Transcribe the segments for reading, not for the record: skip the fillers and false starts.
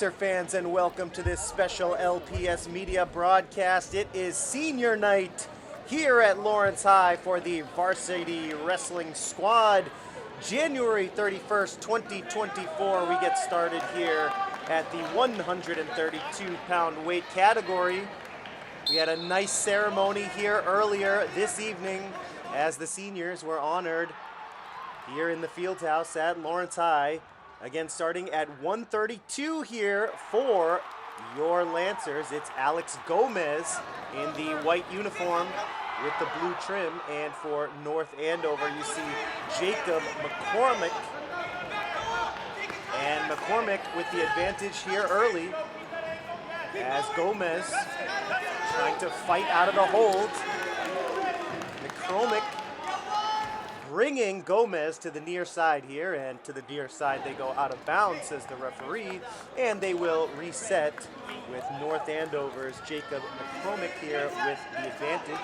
Lancer fans, and welcome to this special LPS Media broadcast. It is senior night here at Lawrence High for the varsity wrestling squad. January 31st, 2024, we get started here at the 132-pound weight category. We had a nice ceremony here earlier this evening as the seniors were honored here in the field house at Lawrence High. Again, starting at 132 here for your Lancers, it's Alex Gomez in the white uniform with the blue trim. And for North Andover, you see Jacob McCormick. And McCormick with the advantage here early as Gomez trying to fight out of the hold. McCormick bringing Gomez to the near side here, and to the near side they go out of bounds, says the referee, and they will reset with North Andover's Jacob McCormick here with the advantage.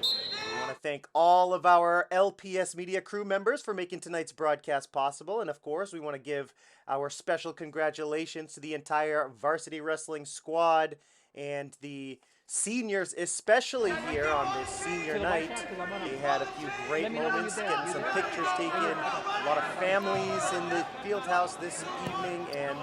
We want to thank all of our LPS Media crew members for making tonight's broadcast possible, and of course we want to give our special congratulations to the entire varsity wrestling squad and the seniors, especially here on this senior night. They had a few great moments, getting some pictures taken, a lot of families in the field house this evening, and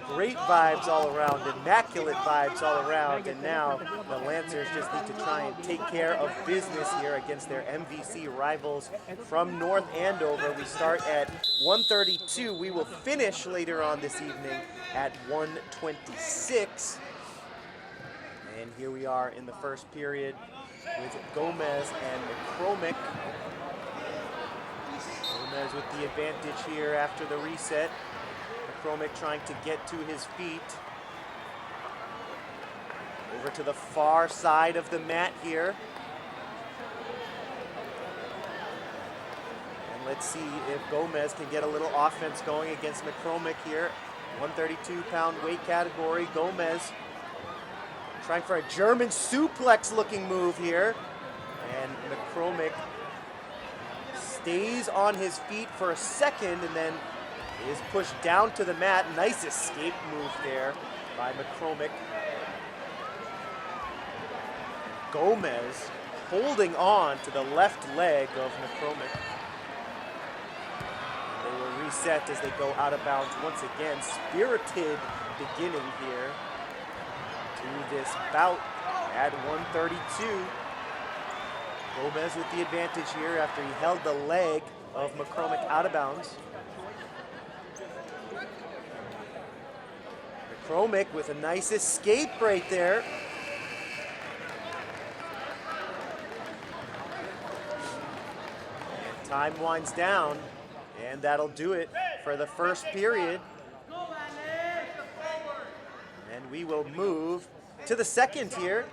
great vibes all around, immaculate vibes all around. And now the Lancers just need to try and take care of business here against their MVC rivals from North Andover. We start at 132. We will finish later on this evening at 126. And here we are in the first period with Gomez and McCormick. Gomez with the advantage here after the reset. McCormick trying to get to his feet. Over to the far side of the mat here. And let's see if Gomez can get a little offense going against McCormick here. 132-pound weight category. Gomez trying for a German suplex looking move here. And McCormick stays on his feet for a second and then is pushed down to the mat. Nice escape move there by McCormick. Gomez holding on to the left leg of McCormick. And they will reset as they go out of bounds once again. Spirited beginning here to this bout at 132. Gomez with the advantage here after he held the leg of McCormick out of bounds. McCormick with a nice escape right there. And time winds down, and that'll do it for the first period. And we will move to the second here.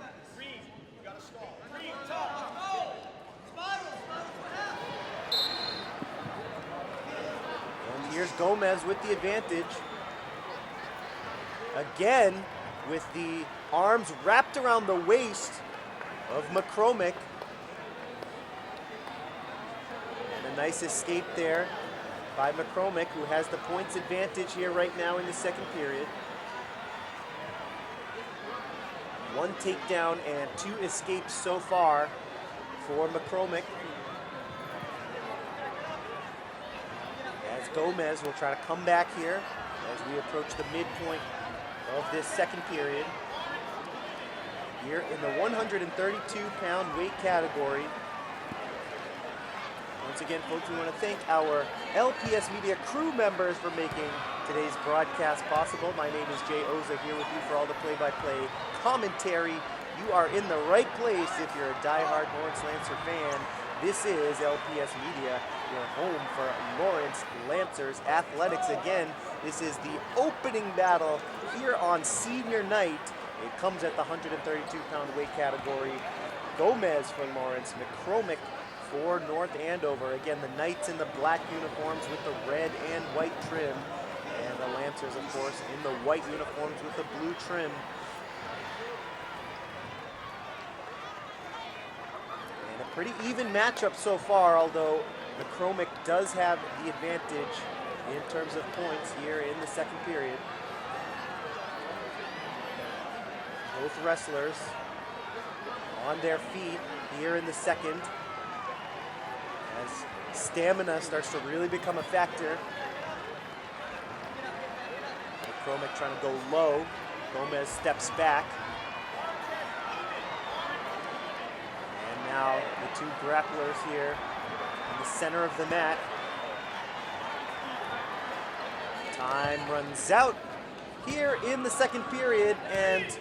And here's Gomez with the advantage. Again, with the arms wrapped around the waist of McCormick. And a nice escape there by McCormick, who has the points advantage here right now in the second period. One takedown and two escapes so far for McCormick. As Gomez will try to come back here as we approach the midpoint of this second period. Here in the 132-pound weight category. Once again, folks, we want to thank our LPS Media crew members for making today's broadcast possible. My name is Jay Oza here with you for all the play-by-play commentary. You are in the right place if you're a diehard Lawrence Lancer fan. This is LPS Media, your home for Lawrence Lancers athletics. Again, this is the opening battle here on senior night. It comes at the 132-pound weight category. Gomez for Lawrence, McCormick for North Andover. Again, the Knights in the black uniforms with the red and white trim. And the Lancers, of course, in the white uniforms with the blue trim. And a pretty even matchup so far, although McCormick does have the advantage in terms of points here in the second period. Both wrestlers on their feet here in the second as stamina starts to really become a factor. McCormick trying to go low. Gomez steps back. And now the two grapplers here in the center of the mat. Time runs out here in the second period, and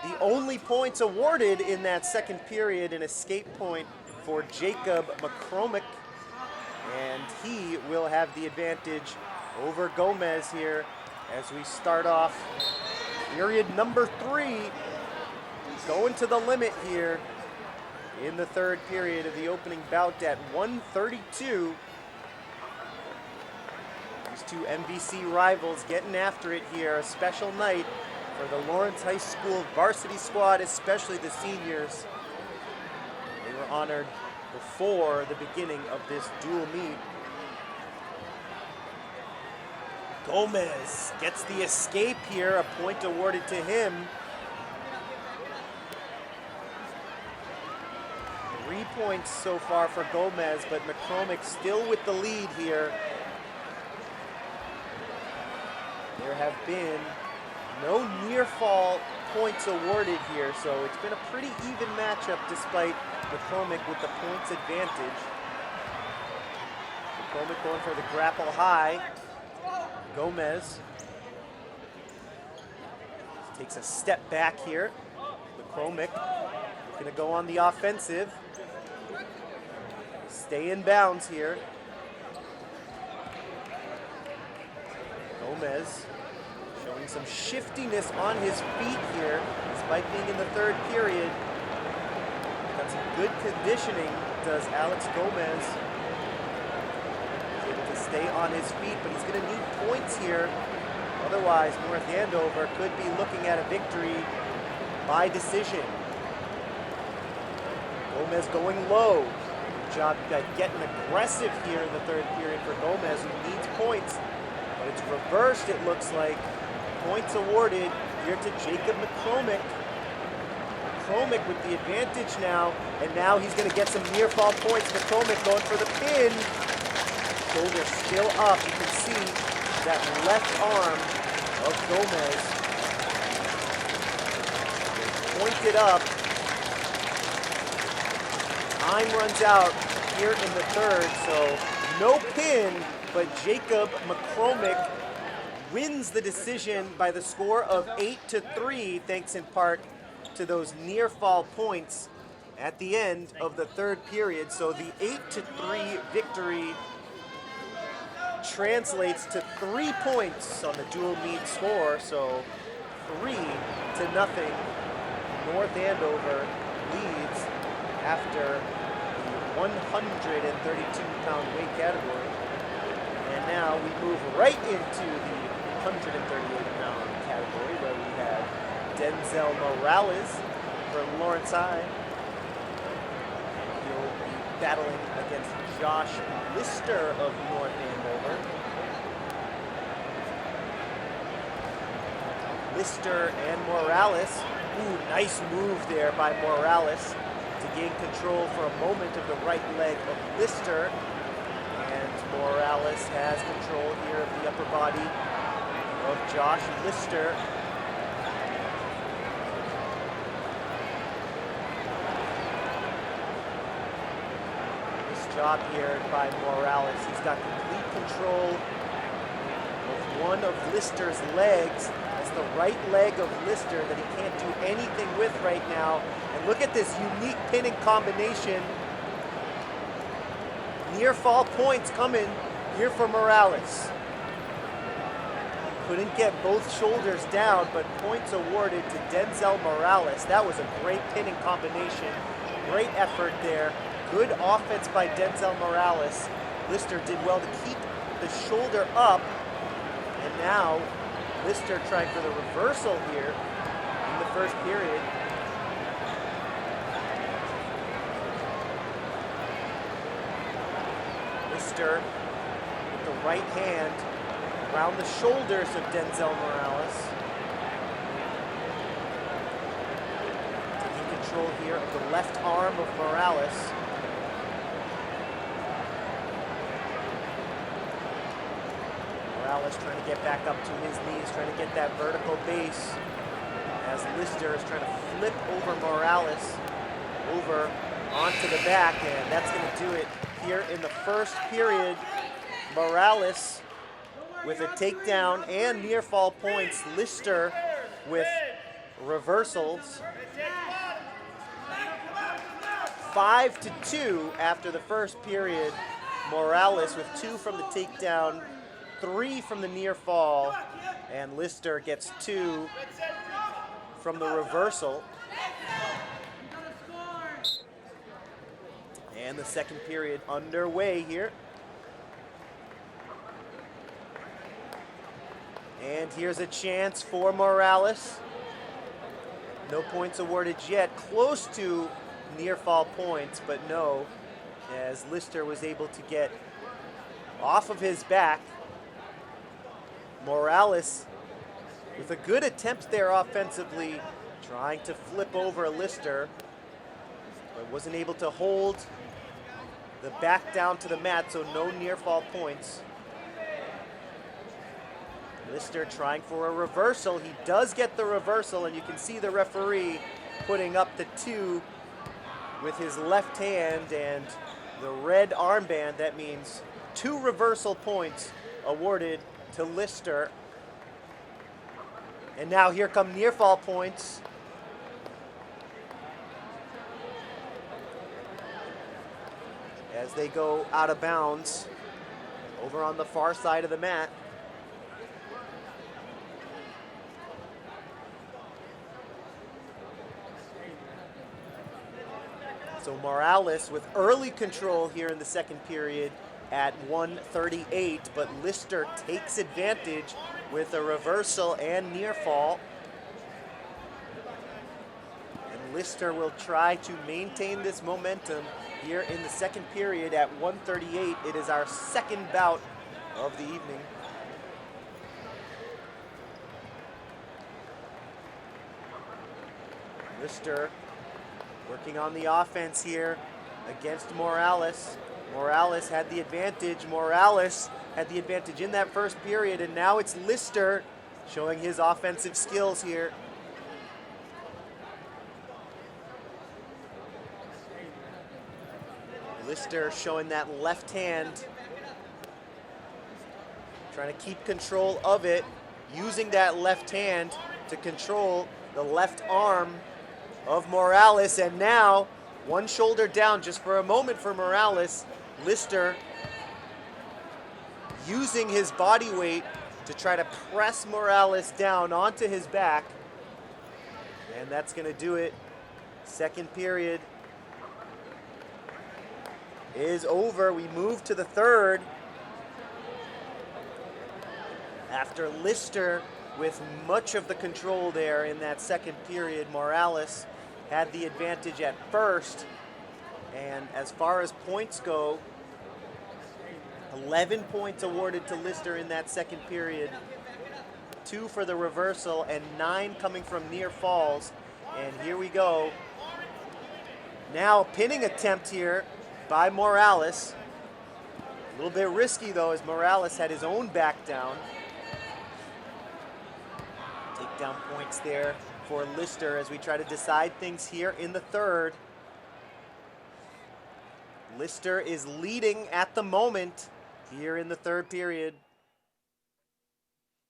the only points awarded in that second period, an escape point for Jacob McCormick, and he will have the advantage over Gomez here as we start off period number 3, going to the limit here in the third period of the opening bout at 1:32. These two MVC rivals getting after it here. A special night for the Lawrence High School varsity squad, especially the seniors. They were honored before the beginning of this dual meet. Gomez gets the escape here, a point awarded to him. 3 points so far for Gomez, but McCormick still with the lead here. There have been no near fall points awarded here, so it's been a pretty even matchup despite McCormick with the points advantage. McCormick going for the grapple high. Gomez takes a step back here. McCormick going to go on the offensive. Stay in bounds here. Gomez showing some shiftiness on his feet here, despite being in the third period. Got some good conditioning, does Alex Gomez. He's able to stay on his feet, but he's going to need points here. Otherwise, North Andover could be looking at a victory by decision. Gomez going low. Good job getting aggressive here in the third period for Gomez, who needs points. But it's reversed, it looks like. Points awarded here to Jacob McCormick. McCormick with the advantage now, and now he's going to get some near fall points. McCormick going for the pin. Shoulder still up. You can see that left arm of Gomez. Pointed up. Time runs out here in the third, so no pin, but Jacob McCormick wins the decision by the score of 8-3, thanks in part to those near fall points at the end of the third period. So the 8-3 victory translates to 3 points on the dual meet score. So 3-0. North Andover leads after the 132-pound weight category. And now we move right into the 138-pound category, where we have Denzel Morales from Lawrence High. He'll be battling against Josh Lister of North Andover. Lister and Morales. Ooh, nice move there by Morales to gain control for a moment of the right leg of Lister. And Morales has control here of the upper body of Josh Lister. Nice job here by Morales. He's got complete control of one of Lister's legs. That's the right leg of Lister that he can't do anything with right now. And look at this unique pinning combination. Near fall points coming here for Morales. Couldn't get both shoulders down, but points awarded to Denzel Morales. That was a great pinning combination. Great effort there. Good offense by Denzel Morales. Lister did well to keep the shoulder up. And now Lister trying for the reversal here in the first period. Lister the right hand around the shoulders of Denzel Morales. Taking control here of the left arm of Morales. Morales trying to get back up to his knees, trying to get that vertical base as Lister is trying to flip over Morales over onto the back, and that's going to do it here in the first period. Morales with a takedown and near fall points. Lister with reversals. 5-2 after the first period. Morales with 2 from the takedown, 3 from the near fall, and Lister gets 2 from the reversal. And the second period underway here. And here's a chance for Morales. No points awarded yet. Close to near fall points, but no, as Lister was able to get off of his back. Morales with a good attempt there offensively, trying to flip over Lister, but wasn't able to hold the back down to the mat, so no near fall points. Lister trying for a reversal. He does get the reversal, and you can see the referee putting up the 2 with his left hand and the red armband. That means 2 reversal points awarded to Lister. And now here come near fall points. As they go out of bounds over on the far side of the mat. So Morales with early control here in the second period at 1:38, but Lister takes advantage with a reversal and near fall. And Lister will try to maintain this momentum here in the second period at 1:38. It is our second bout of the evening. Lister working on the offense here against Morales. Morales had the advantage. Morales had the advantage in that first period, and now it's Lister showing his offensive skills here. Lister showing that left hand, trying to keep control of it, using that left hand to control the left arm of Morales, and now one shoulder down just for a moment for Morales. Lister using his body weight to try to press Morales down onto his back, and that's going to do it. Second period is over. We move to the third. After Lister with much of the control there in that second period, Morales had the advantage at first. And as far as points go, 11 points awarded to Lister in that second period, 2 for the reversal and 9 coming from near falls. And here we go. Now a pinning attempt here by Morales. A little bit risky though, as Morales had his own back down. Takedown points there for Lister as we try to decide things here in the third. Lister is leading at the moment here in the third period.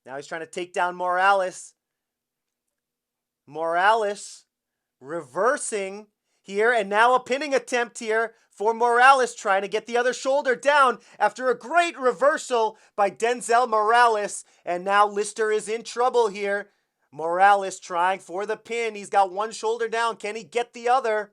Now he's trying to take down Morales. Morales reversing here, and now a pinning attempt here for Morales, trying to get the other shoulder down after a great reversal by Denzel Morales. And now Lister is in trouble here. Morales trying for the pin. He's got one shoulder down. Can he get the other?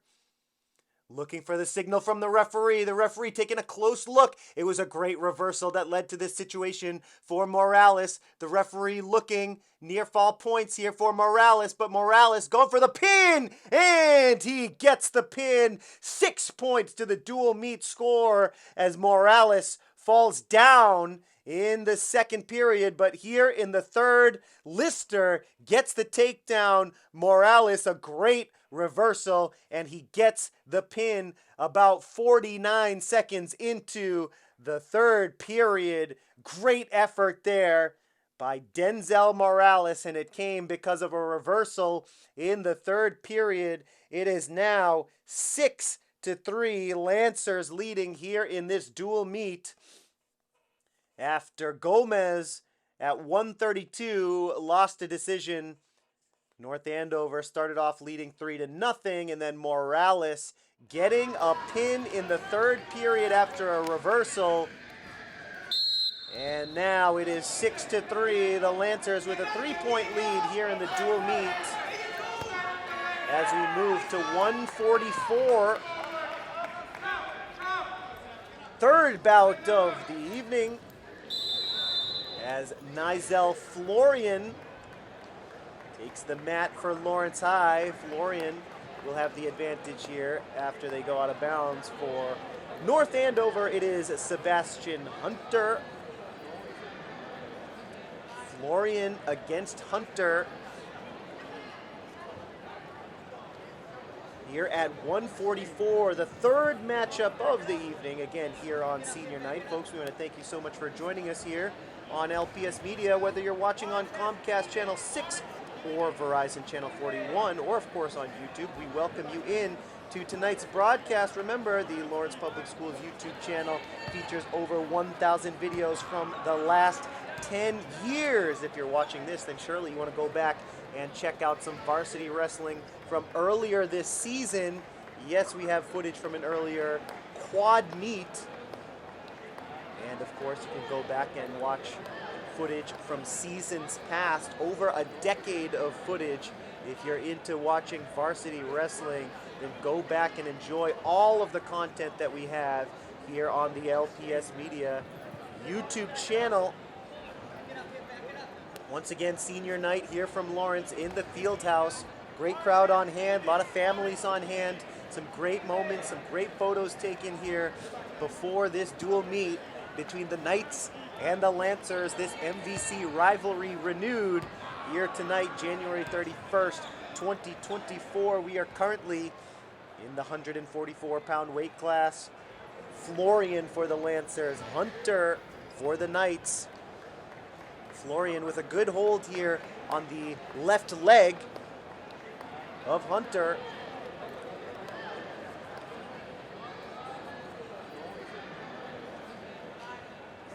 Looking for the signal from the referee. The referee taking a close look. It was a great reversal that led to this situation for Morales. The referee looking. Near fall points here for Morales, but Morales going for the pin, and he gets the pin. 6 points to the dual meet score as Morales falls down in the second period, but here in the third, Lister gets the takedown. Morales, a great reversal, and he gets the pin about 49 seconds into the third period. Great effort there by Denzel Morales, and it came because of a reversal in the third period. It is now 6-3, Lancers leading here in this dual meet after Gomez at 132 lost a decision. North Andover started off leading 3-0, and then Morales getting a pin in the third period after a reversal. And now it is 6-3, the Lancers with a 3-point lead here in the dual meet as we move to 144. Third bout of the evening as Nizel Florian takes the mat for Lawrence High. Florian will have the advantage here after they go out of bounds. For North Andover, it is Sebastian Hunter. Florian against Hunter here at 144, the third matchup of the evening, again here on senior night. Folks, we want to thank you so much for joining us here on LPS Media, whether you're watching on Comcast Channel 6 or Verizon Channel 41, or of course on YouTube. We welcome you in to tonight's broadcast. Remember, the Lawrence Public Schools YouTube channel features over 1,000 videos from the last 10 years. If you're watching this, then surely you want to go back and check out some varsity wrestling from earlier this season. Yes, we have footage from an earlier quad meet. And of course, you can go back and watch footage from seasons past, over a decade of footage. If you're into watching varsity wrestling, then go back and enjoy all of the content that we have here on the LPS Media YouTube channel. Once again, senior night here from Lawrence in the field house. Great crowd on hand, a lot of families on hand, some great moments, some great photos taken here before this dual meet between the Knights and the Lancers. This MVC rivalry renewed here tonight, January 31st, 2024. We are currently in the 144-pound weight class. Florian for the Lancers, Hunter for the Knights. Florian with a good hold here on the left leg of Hunter.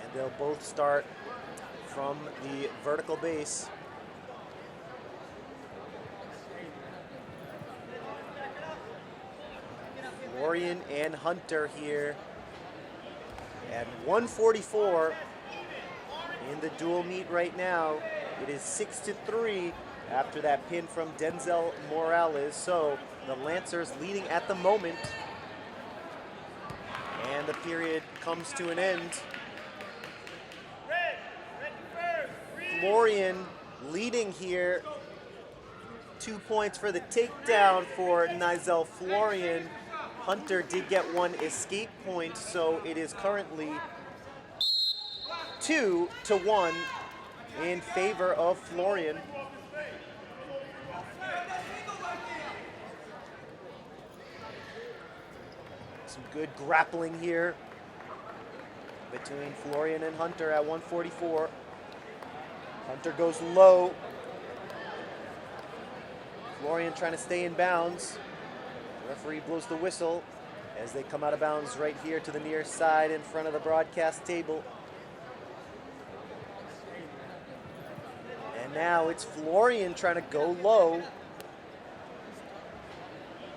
And they'll both start from the vertical base. Florian and Hunter here at 144 in the dual meet right now. It is 6-3 after that pin from Denzel Morales. So the Lancers leading at the moment. And the period comes to an end. Florian leading here. 2 points for the takedown for Nizel Florian. Hunter did get one escape point, so it is currently 2-1 in favor of Florian. Some good grappling here between Florian and Hunter at 144. Hunter goes low. Florian trying to stay in bounds. The referee blows the whistle as they come out of bounds right here to the near side in front of the broadcast table. And now it's Florian trying to go low.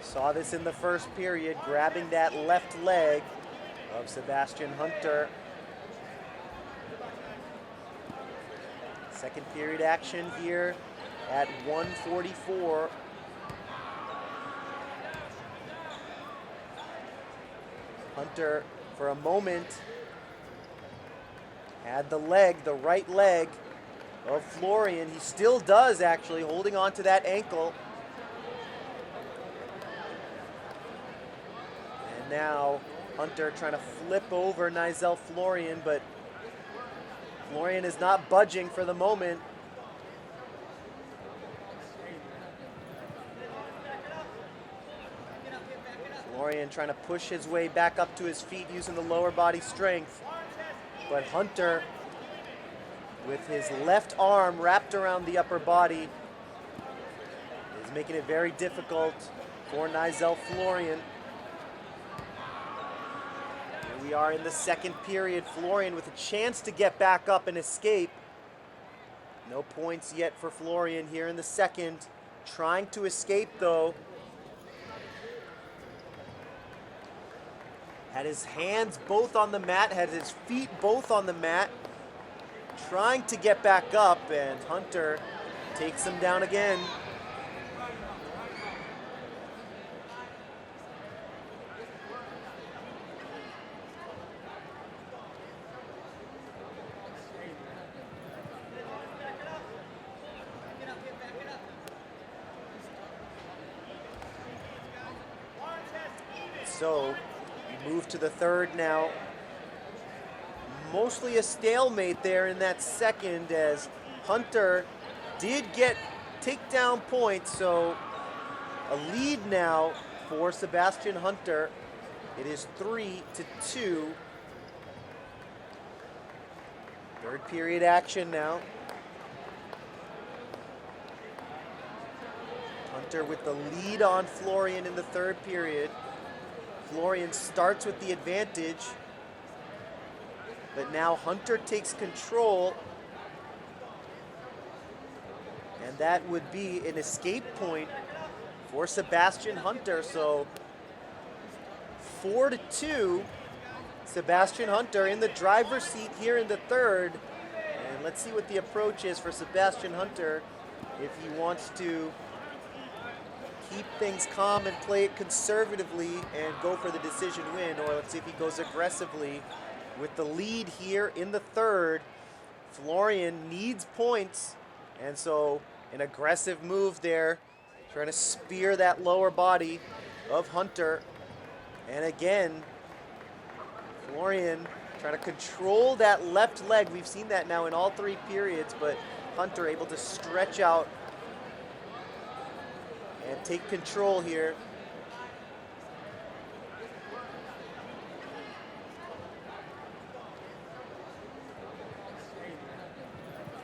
Saw this in the first period, grabbing that left leg of Sebastian Hunter. Second period action here at 144. Hunter, for a moment, had the leg, the right leg of Florian. He still does, actually, holding on to that ankle. And now Hunter trying to flip over Nizel Florian, but Florian is not budging for the moment. Florian trying to push his way back up to his feet using the lower body strength. But Hunter, with his left arm wrapped around the upper body, is making it very difficult for Nigel Florian. Here we are in the second period. Florian with a chance to get back up and escape. No points yet for Florian here in the second. Trying to escape though. Had his hands both on the mat, had his feet both on the mat. Trying to get back up, and Hunter takes him down again. So, we move to the third now. Mostly a stalemate there in that second, as Hunter did get takedown points, so a lead now for Sebastian Hunter. It is 3-2. Third period action now. Hunter with the lead on Florian in the third period. Florian starts with the advantage. But now Hunter takes control, and that would be an escape point for Sebastian Hunter. So 4-2, Sebastian Hunter in the driver's seat here in the third. And let's see what the approach is for Sebastian Hunter if he wants to keep things calm and play it conservatively and go for the decision win, or let's see if he goes aggressively. With the lead here in the third, Florian needs points, and so an aggressive move there, trying to spear that lower body of Hunter. And again, Florian trying to control that left leg. We've seen that now in all three periods, but Hunter able to stretch out and take control here.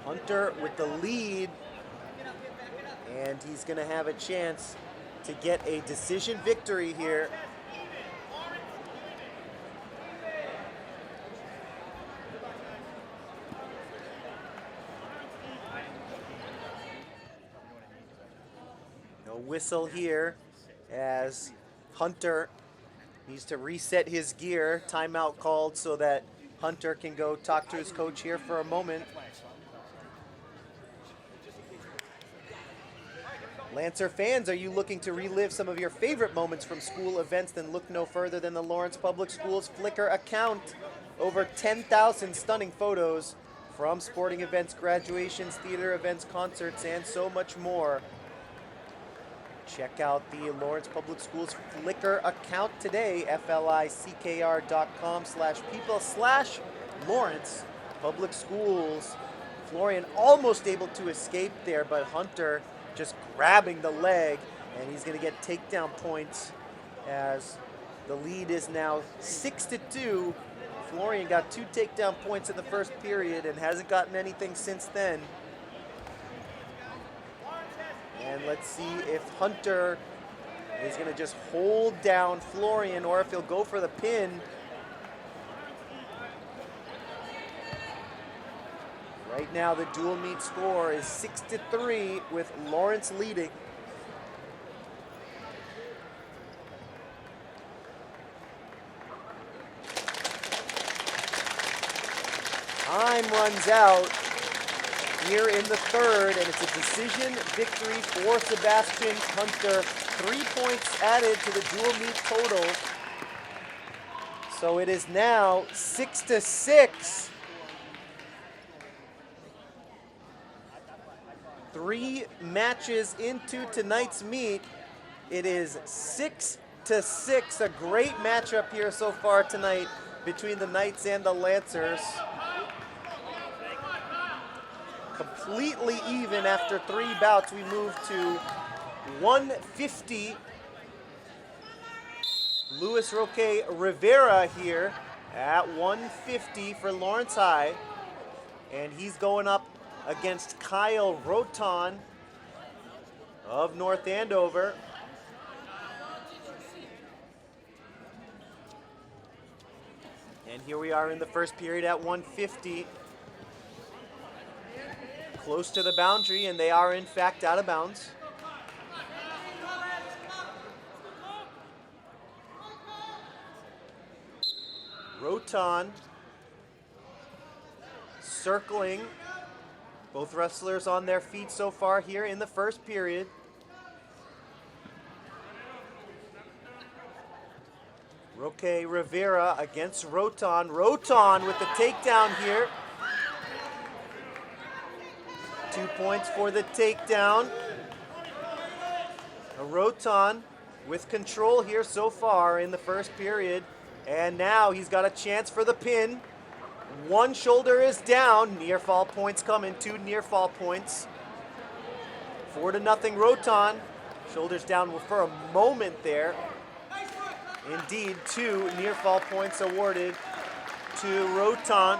Hunter with the lead, and he's going to have a chance to get a decision victory here. No whistle here as Hunter needs to reset his gear. Timeout called so that Hunter can go talk to his coach here for a moment. Lancer fans, are you looking to relive some of your favorite moments from school events? Then look no further than the Lawrence Public Schools Flickr account. Over 10,000 stunning photos from sporting events, graduations, theater events, concerts, and so much more. Check out the Lawrence Public Schools Flickr account today, flickr.com/people/Lawrence Public Schools. Florian almost able to escape there, but Hunter just grabbing the leg, and he's going to get takedown points as the lead is now 6-2. Florian got 2 takedown points in the first period and hasn't gotten anything since then. And let's see if Hunter is going to just hold down Florian or if he'll go for the pin. Right now, the dual meet score is 6-3 with Lawrence leading. Time runs out here in the third, and it's a decision victory for Sebastian Hunter. 3 points added to the dual meet total. So it is now 6-6. 3 matches into tonight's meet. It is 6-6. A great matchup here so far tonight between the Knights and the Lancers. completely even after 3 bouts. We move to 150. Luis Roque Rivera here at 150 for Lawrence High. And he's going up against Kyle Roton of North Andover. And here we are in the first period at 150. Close to the boundary, and they are in fact out of bounds. Roton circling. Both wrestlers on their feet so far here in the first period. Roque Rivera against Roton. Roton with the takedown here. 2 points for the takedown. Roton with control here so far in the first period. And now he's got a chance for the pin. One shoulder is down. Near fall points coming. 2 near fall points. 4-0 Roton. Shoulders down for a moment there. Indeed, 2 near fall points awarded to Roton.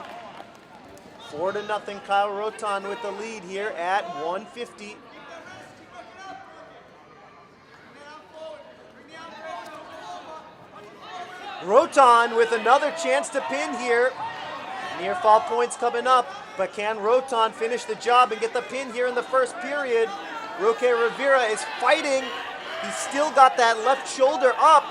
4-0 Kyle Roton with the lead here at 150. Roton with another chance to pin here. Near fall points coming up, but can Roton finish the job and get the pin here in the first period? Roque Rivera is fighting. He's still got that left shoulder up,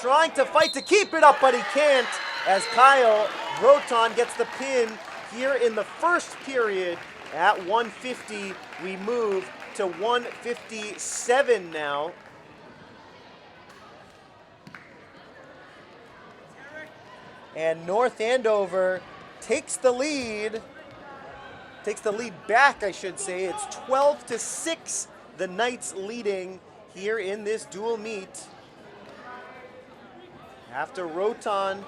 trying to fight to keep it up, but he can't, as Kyle Roton gets the pin here in the first period at 150. We move to 157 now. And North Andover takes the lead back, I should say. It's 12-6, the Knights leading here in this dual meet. After Roton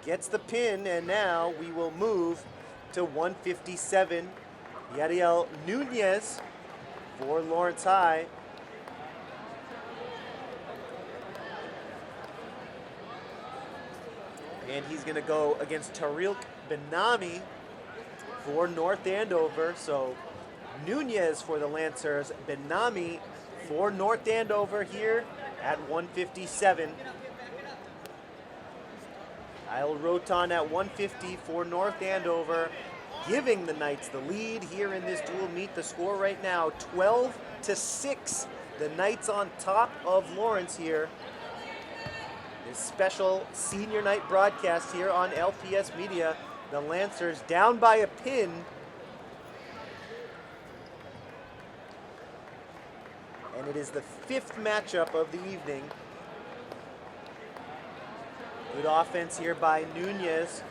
gets the pin, and now we will move to 157. Yadiel Nunez for Lawrence High. And he's going to go against Tariq Benami for North Andover. So Nunez for the Lancers, Benami for North Andover here at 157. Kyle Roton at 150 for North Andover, giving the Knights the lead here in this dual meet. The score right now, 12-6. The Knights on top of Lawrence here. This special senior night broadcast here on LPS Media. The Lancers down by a pin. And it is the 5th matchup of the evening. Good offense here by Nunez.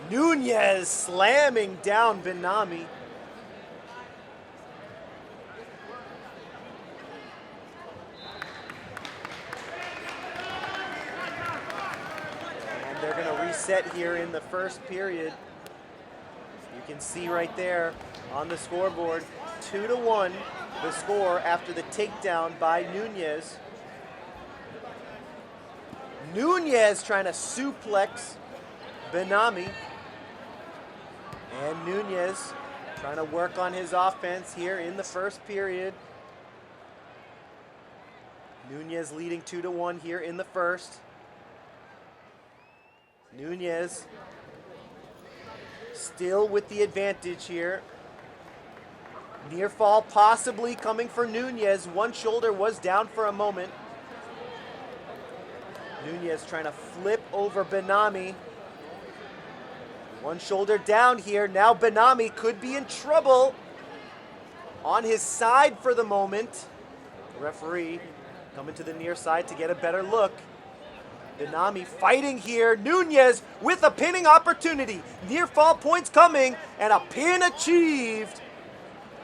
Nunez slamming down Benami. And they're going to reset here in the first period. You can see right there on the scoreboard, 2-1 the score after the takedown by Nunez. Nunez trying to suplex Benami. And Nunez trying to work on his offense here in the first period. Nunez leading 2-1 here in the first. Nunez still with the advantage here. Near fall possibly coming for Nunez. One shoulder was down for a moment. Nunez trying to flip over Benami. One shoulder down here. Now Benami could be in trouble. On his side for the moment. The referee coming to the near side to get a better look. Benami fighting here. Nunez with a pinning opportunity. Near fall points coming, and a pin achieved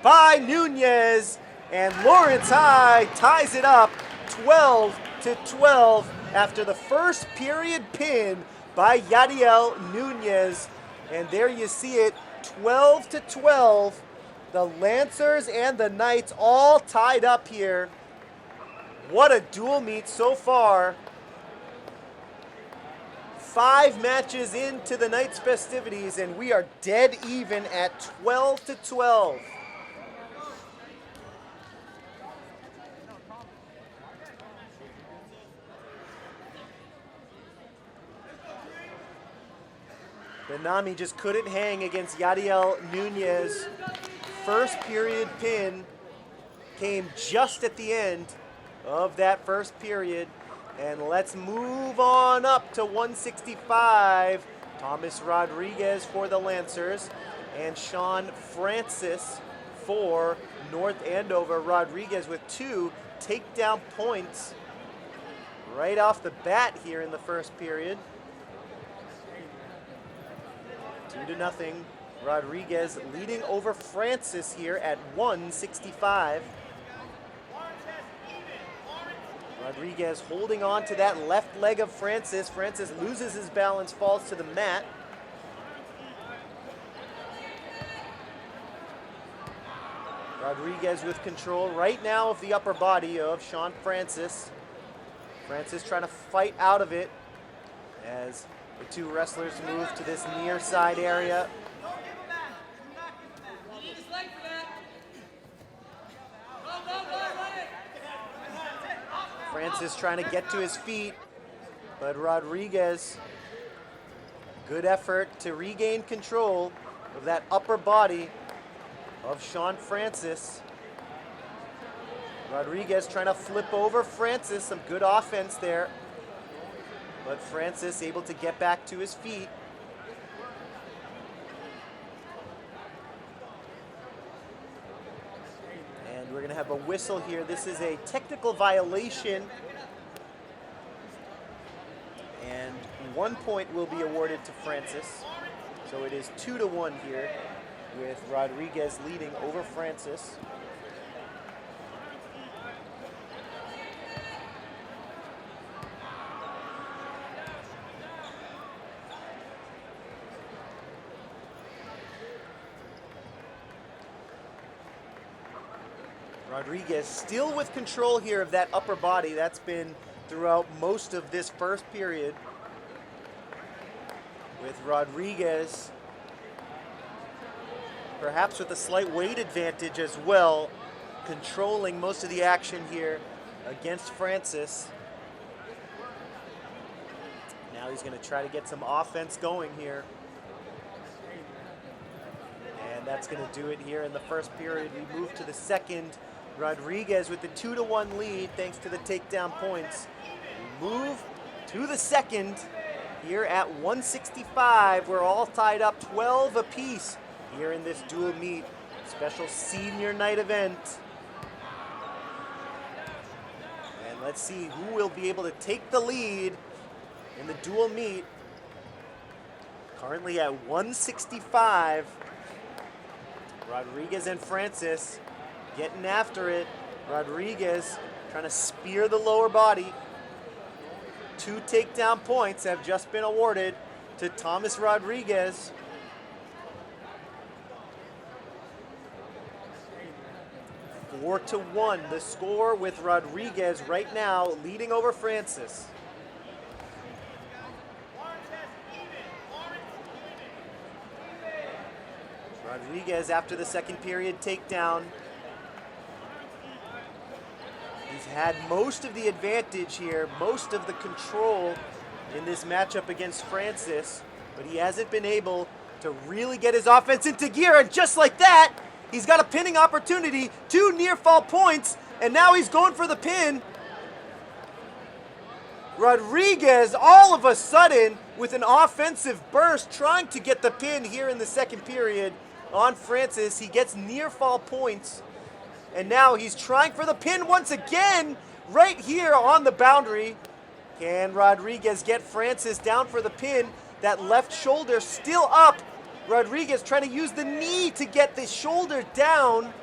by Nunez. And Lawrence High ties it up 12-12 after the first period pin by Yadiel Nunez. And there you see it, 12-12. The Lancers and the Knights all tied up here. What a dual meet so far. 5 matches into the night's festivities, and we are dead even at 12-12. Benami just couldn't hang against Yadiel Nunez. First period pin came just at the end of that first period. And let's move on up to 165. Thomas Rodriguez for the Lancers and Sean Francis for North Andover. Rodriguez with 2 takedown points right off the bat here in the first period. 2-0. Rodriguez leading over Francis here at 165. Rodriguez holding on to that left leg of Francis. Francis loses his balance, falls to the mat. Rodriguez with control right now of the upper body of Sean Francis. Francis trying to fight out of it as the 2 wrestlers move to this near side area. Francis trying to get to his feet, but Rodriguez, good effort to regain control of that upper body of Sean Francis. Rodriguez trying to flip over Francis, some good offense there, but Francis able to get back to his feet. And we're going to have a whistle here. This is a technical violation, and 1 point will be awarded to Francis. So it is 2-1 here, with Rodriguez leading over Francis. Rodriguez still with control here of that upper body. That's been throughout most of this first period. With Rodriguez perhaps with a slight weight advantage as well, controlling most of the action here against Francis. Now he's going to try to get some offense going here. And that's going to do it here in the first period. We move to the second. Rodriguez with the 2-1 lead thanks to the takedown points. We move to the second here at 165. We're all tied up 12 apiece here in this dual meet. Special senior night event. And let's see who will be able to take the lead in the dual meet. Currently at 165. Rodriguez and Francis getting after it. Rodriguez trying to spear the lower body. 2 takedown points have just been awarded to Thomas Rodriguez. Four to 1, the score with Rodriguez right now leading over Francis. Rodriguez after the second period takedown. He's had most of the advantage here, most of the control in this matchup against Francis, but he hasn't been able to really get his offense into gear, and just like that, he's got a pinning opportunity, 2 near fall points, and now he's going for the pin. Rodriguez all of a sudden with an offensive burst trying to get the pin here in the second period on Francis. He gets near fall points. And now he's trying for the pin once again, right here on the boundary. Can Rodriguez get Francis down for the pin? That left shoulder still up. Rodriguez trying to use the knee to get the shoulder down.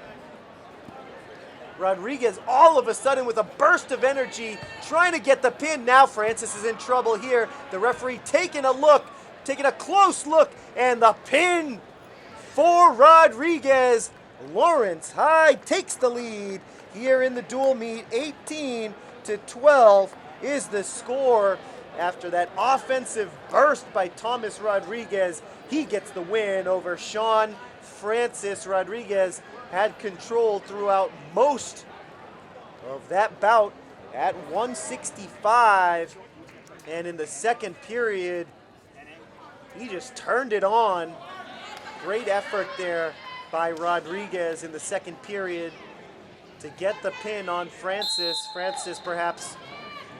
Rodriguez all of a sudden with a burst of energy, trying to get the pin. Now Francis is in trouble here. The referee taking a close look, and the pin for Rodriguez. Lawrence High takes the lead here in the dual meet. 18-12 is the score after that offensive burst by Thomas Rodriguez. He gets the win over Sean Francis. Rodriguez had control throughout most of that bout at 165, and in the second period he just turned it on. Great effort there by Rodriguez in the second period to get the pin on Francis. Francis perhaps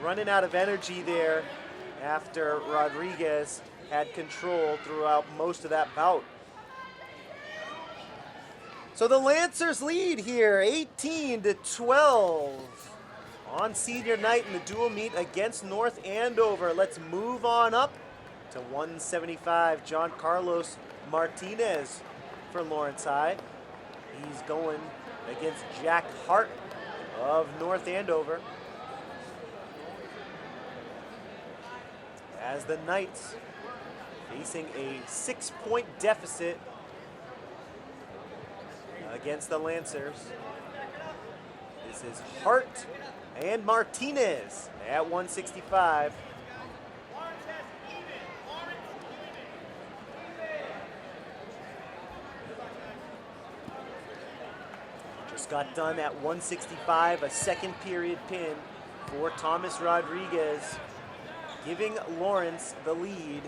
running out of energy there after Rodriguez had control throughout most of that bout. So the Lancers lead here 18-12 on senior night in the dual meet against North Andover. Let's move on up to 175. John Carlos Martinez for Lawrence High. He's going against Jack Hart of North Andover. As the Knights facing a 6-point deficit against the Lancers. This is Hart and Martinez at 165. Just got done at 165, a second period pin for Thomas Rodriguez, giving Lawrence the lead.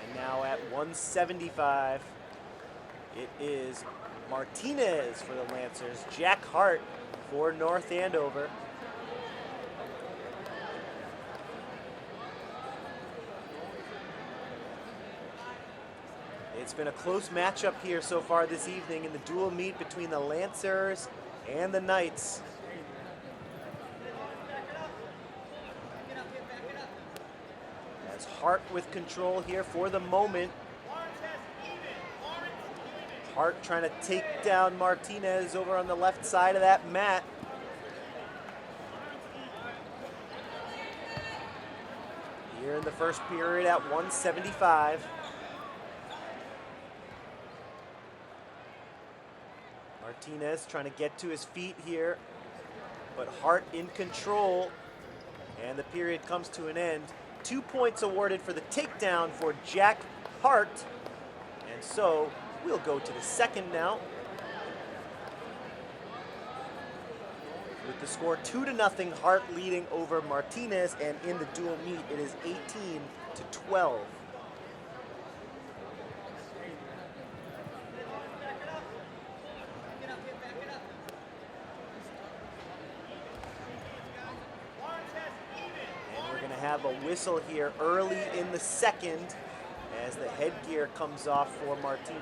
And now at 175, it is Martinez for the Lancers, Jack Hart for North Andover. It's been a close matchup here so far this evening in the dual meet between the Lancers and the Knights. As Hart with control here for the moment. Hart trying to take down Martinez over on the left side of that mat. Here in the first period at 175. Martinez trying to get to his feet here, but Hart in control, and the period comes to an end. 2 points awarded for the takedown for Jack Hart, and so we'll go to the second now. With the score 2-0, Hart leading over Martinez, and in the dual meet it is 18-12. Have a whistle here early in the second as the headgear comes off for Martinez.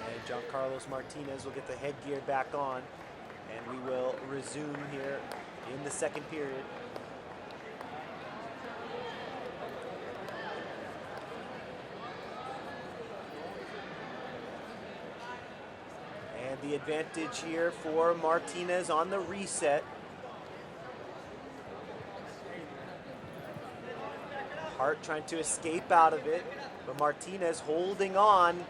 And John Carlos Martinez will get the headgear back on, and we will resume here in the second period. The advantage here for Martinez on the reset. Hart trying to escape out of it, but Martinez holding on.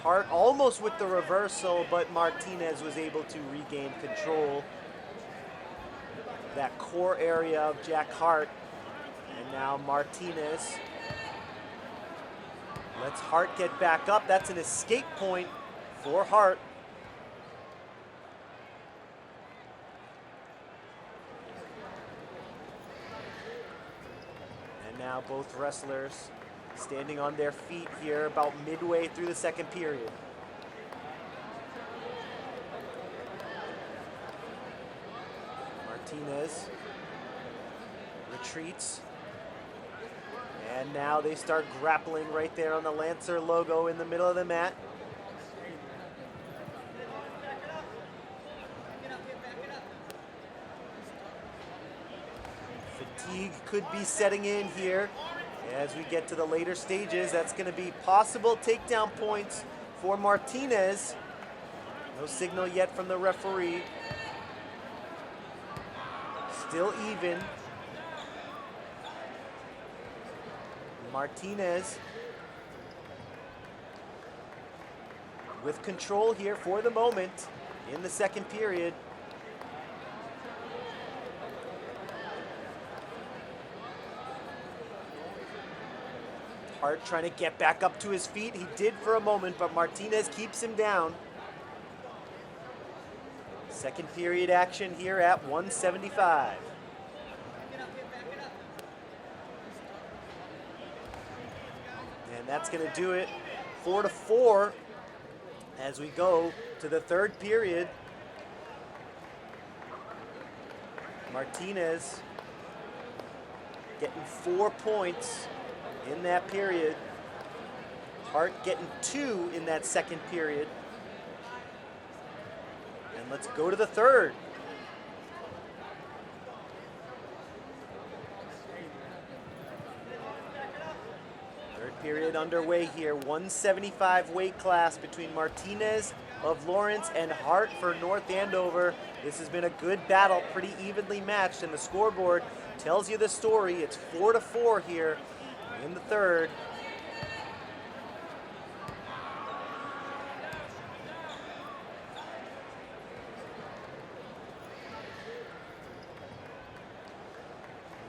Hart almost with the reversal, but Martinez was able to regain control. That core area of Jack Hart. And now Martinez lets Hart get back up. That's an escape point for Hart. And now both wrestlers standing on their feet here about midway through the second period. Martinez retreats. And now they start grappling right there on the Lancer logo in the middle of the mat. Fatigue could be setting in here as we get to the later stages. That's going to be possible takedown points for Martinez. No signal yet from the referee. Still even. Martinez with control here for the moment in the second period. Hart trying to get back up to his feet. He did for a moment, but Martinez keeps him down. Second period action here at 175. And that's going to do it. 4-4 as we go to the third period. Martinez getting 4 points in that period. Hart getting 2 in that second period. And let's go to the third. Third period underway here. 175 weight class between Martinez of Lawrence and Hart for North Andover. This has been a good battle, pretty evenly matched, and the scoreboard tells you the story. It's 4-4 here in the third.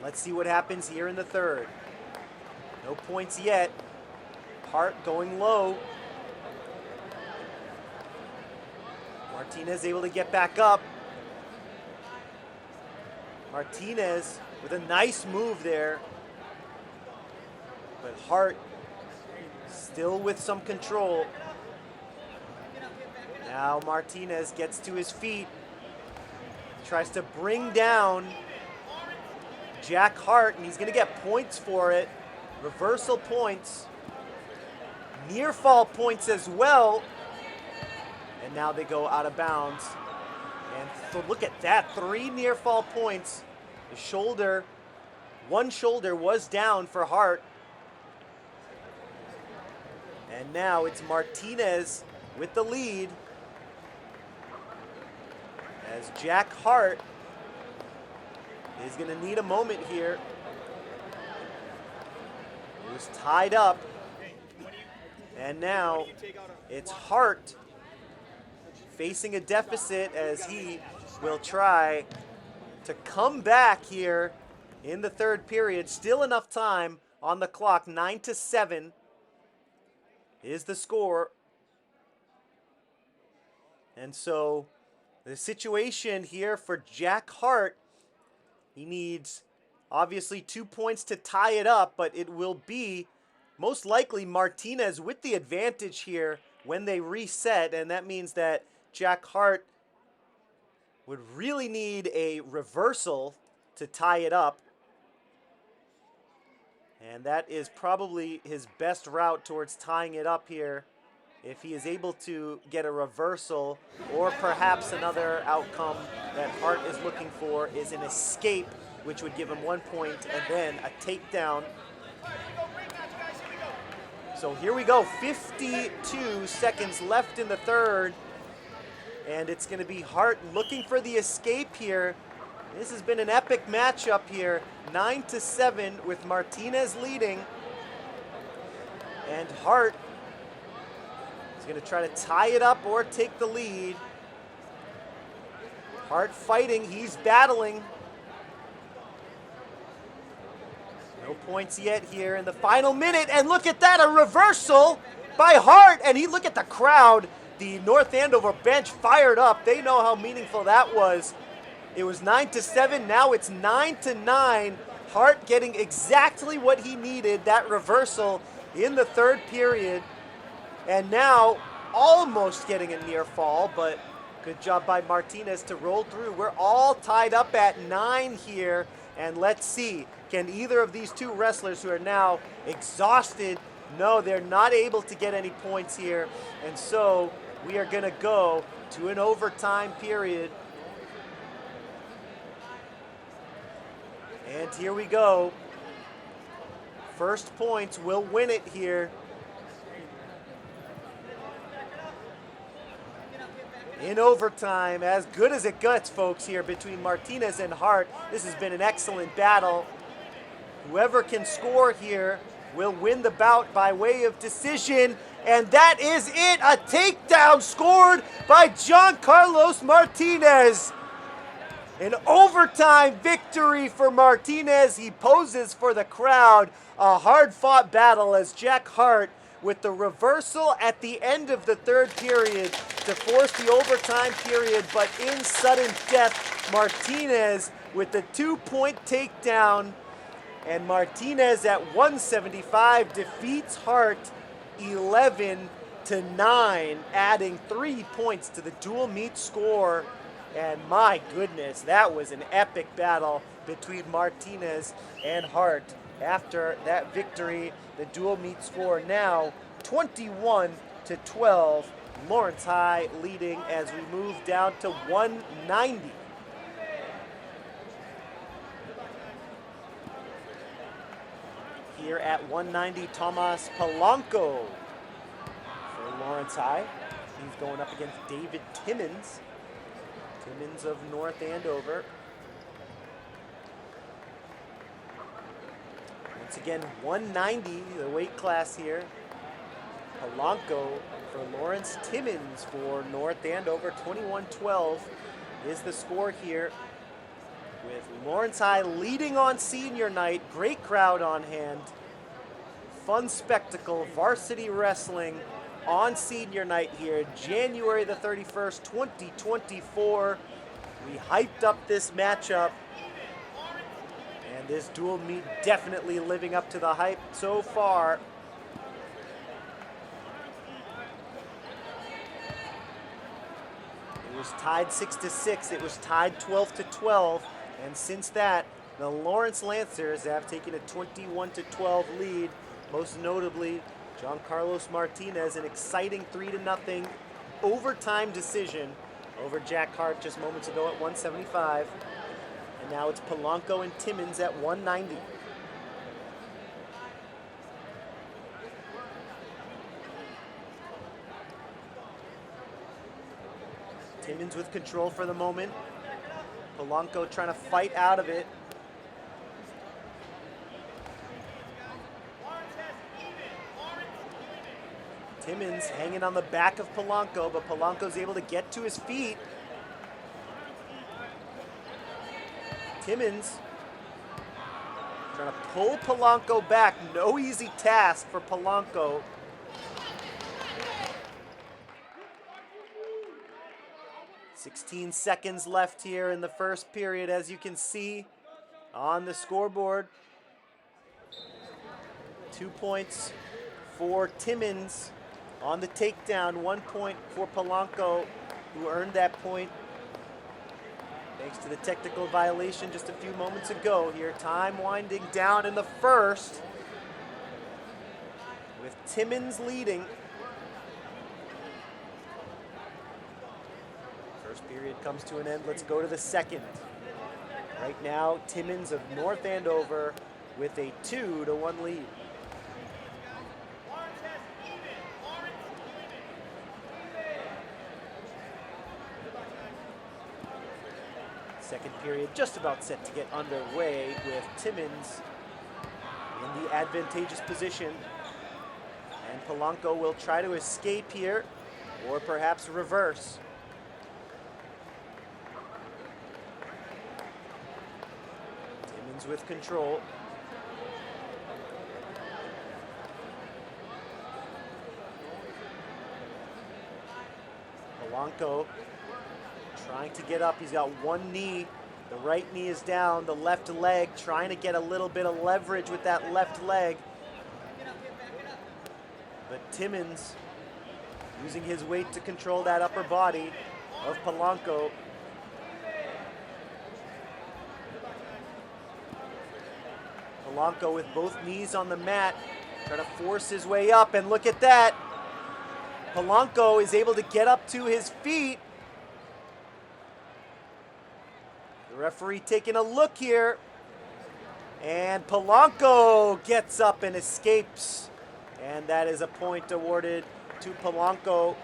Let's see what happens here in the third. No points yet. Hart going low. Martinez able to get back up. Martinez with a nice move there. But Hart still with some control. Now Martinez gets to his feet. Tries to bring down Jack Hart, and he's going to get points for it. Reversal points. Near fall points as well. And now they go out of bounds. And so look at that, 3 near fall points. The shoulder, one shoulder was down for Hart. And now it's Martinez with the lead. As Jack Hart is going to need a moment here. It was tied up. And now it's Hart facing a deficit as he will try to come back here in the third period. Still enough time on the clock. 9-7 is the score. And so the situation here for Jack Hart, he needs obviously 2 points to tie it up, but it will be most likely Martinez with the advantage here when they reset, and that means that Jack Hart would really need a reversal to tie it up. And that is probably his best route towards tying it up here. If he is able to get a reversal, or perhaps another outcome that Hart is looking for is an escape, which would give him 1 point, and then a takedown. So here we go, 52 seconds left in the third. And it's going to be Hart looking for the escape here. This has been an epic matchup here. 9-7 with Martinez leading. And Hart is going to try to tie it up or take the lead. Hart fighting, he's battling. No points yet here in the final minute. And look at that, a reversal by Hart. And look at the crowd. The North Andover bench fired up. They know how meaningful that was. It was 9-7, now it's 9-9. Hart getting exactly what he needed, that reversal in the third period. And now almost getting a near fall, but good job by Martinez to roll through. We're all tied up at 9 here, and let's see, can either of these two wrestlers who are now exhausted, no, they're not able to get any points here, and so we are going to go to an overtime period. And here we go. First points will win it here. In overtime, as good as it gets, folks, here between Martinez and Hart. This has been an excellent battle. Whoever can score here will win the bout by way of decision. And that is it. A takedown scored by Giancarlos Martinez. An overtime victory for Martinez. He poses for the crowd. A hard-fought battle as Jack Hart, with the reversal at the end of the third period to force the overtime period, but in sudden death, Martinez with the 2-point takedown. And Martinez at 175 defeats Hart 11-9, adding 3 points to the dual meet score. And my goodness, that was an epic battle between Martinez and Hart. After that victory, the dual meet score now 21-12. Lawrence High leading as we move down to 190. Here at 190, Tomas Polanco for Lawrence High. He's going up against David Timmons. Timmons of North Andover. Once again, 190, the weight class here. Polanco for Lawrence, Timmons for North Andover. 21-12 is the score here, with Lawrence High leading on senior night. Great crowd on hand. Fun spectacle, varsity wrestling on senior night here, January the 31st, 2024. We hyped up this matchup, and this dual meet definitely living up to the hype so far. It was tied 6-6. It was tied 12-12. And since that, the Lawrence Lancers have taken a 21-12 lead. Most notably, Giancarlos Martinez, an exciting 3-0 overtime decision over Jack Hart just moments ago at 175. And now it's Polanco and Timmons at 190. Timmons with control for the moment. Polanco trying to fight out of it. Timmons hanging on the back of Polanco, but Polanco's able to get to his feet. Timmons trying to pull Polanco back. No easy task for Polanco. "16 seconds left here in the first period, as you can see on the scoreboard. 2 points for Timmons on the takedown, 1 point for Polanco, who earned that point thanks to the technical violation just a few moments ago here. Time winding down in the first, with Timmons leading. First period comes to an end. Let's go to the second. Right now, Timmons of North Andover with a 2-1 lead. Second period just about set to get underway, with Timmons in the advantageous position. And Polanco will try to escape here, or perhaps reverse. Timmons with control. Polanco trying to get up. He's got one knee. The right knee is down. The left leg, trying to get a little bit of leverage with that left leg. But Timmons using his weight to control that upper body of Polanco. Polanco with both knees on the mat, trying to force his way up, and look at that. Polanco is able to get up to his feet. The referee taking a look here, and Polanco gets up and escapes, and that is a point awarded to Polanco.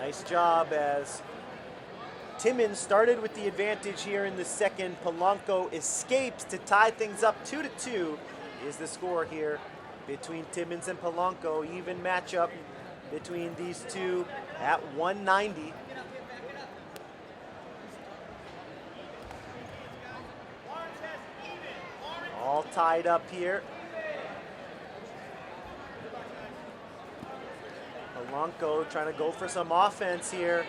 Nice job as Timmins started with the advantage here in the second. Polanco escapes to tie things up 2-2 is the score here between Timmins and Polanco. Even matchup between these two at 190. All tied up here. Polanco trying to go for some offense here.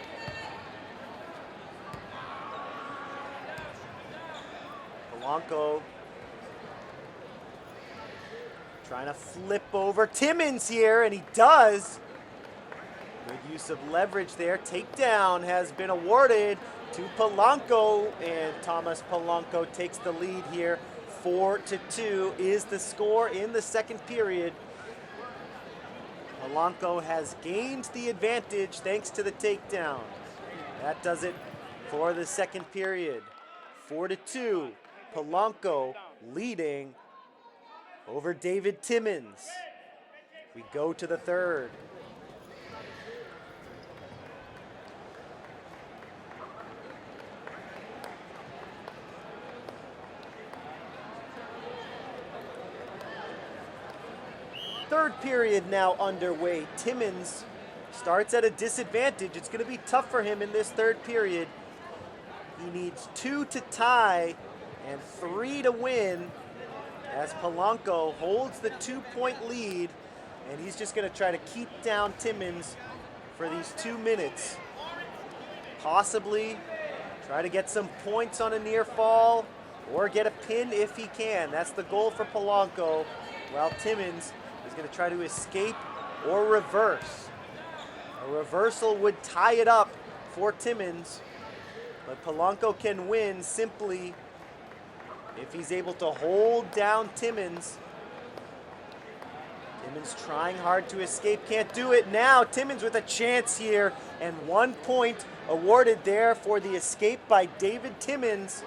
Polanco trying to flip over Timmins here, and he does. Good use of leverage there. Takedown has been awarded to Polanco, and Thomas Polanco takes the lead here. 4-2 is the score in the second period. Polanco has gained the advantage thanks to the takedown. That does it for the second period. 4-2, Polanco leading over David Timmins. We go to the third. Third period now underway. Timmins starts at a disadvantage. It's going to be tough for him in this third period. He needs 2 to tie and 3 to win as Polanco holds the 2-point lead, and he's just going to try to keep down Timmins for these 2 minutes. Possibly try to get some points on a near fall or get a pin if he can. That's the goal for Polanco, while Timmins is going to try to escape or reverse. A reversal would tie it up for Timmins, but Polanco can win simply if he's able to hold down Timmins. Timmins trying hard to escape, can't do it. Now Timmins with a chance here, and 1 point awarded there for the escape by David Timmins.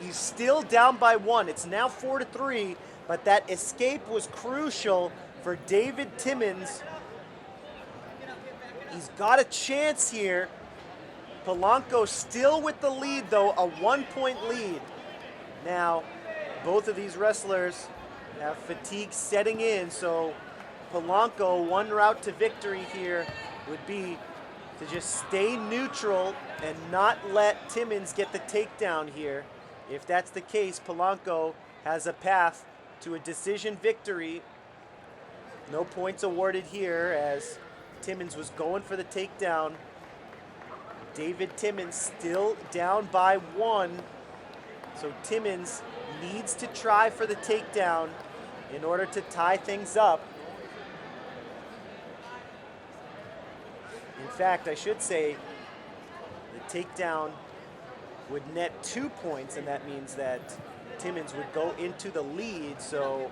He's still down by 1. It's now 4-3, but that escape was crucial for David Timmins. He's got a chance here. Polanco still with the lead though, a 1-point lead. Now, both of these wrestlers have fatigue setting in, so Polanco, one route to victory here would be to just stay neutral and not let Timmins get the takedown here. If that's the case, Polanco has a path to a decision victory. No points awarded here as Timmins was going for the takedown. David Timmins still down by 1. So Timmins needs to try for the takedown in order to tie things up. In fact, I should say the takedown would net 2 points, and that means that Timmins would go into the lead. So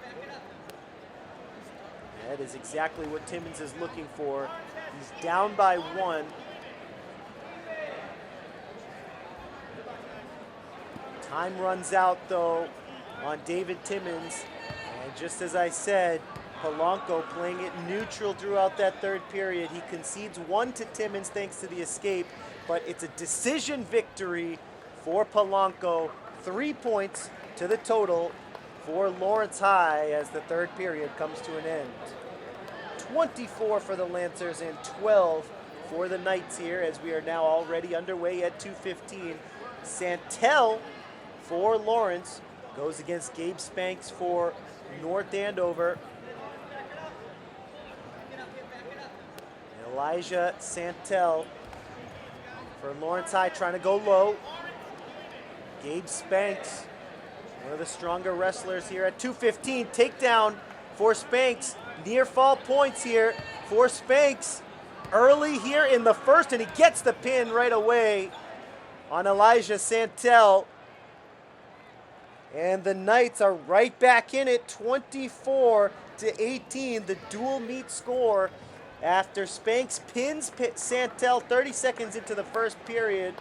that is exactly what Timmins is looking for. He's down by 1. Time runs out though on David Timmins, and just as I said, Polanco playing it neutral throughout that third period. He concedes 1 to Timmins thanks to the escape, but it's a decision victory for Polanco. 3 points to the total for Lawrence High as the third period comes to an end. 24 for the Lancers and 12 for the Knights here as we are now already underway at 2:15. Santel for Lawrence goes against Gabe Spanks for North Andover. Elijah Santel for Lawrence High trying to go low. Gabe Spanks, one of the stronger wrestlers here at 2:15. Takedown for Spanks. Near fall points here for Spanks early here in the first, and he gets the pin right away on Elijah Santel. And the Knights are right back in it, 24-18, the dual meet score after Spanks pins Santel 30 seconds into the first period.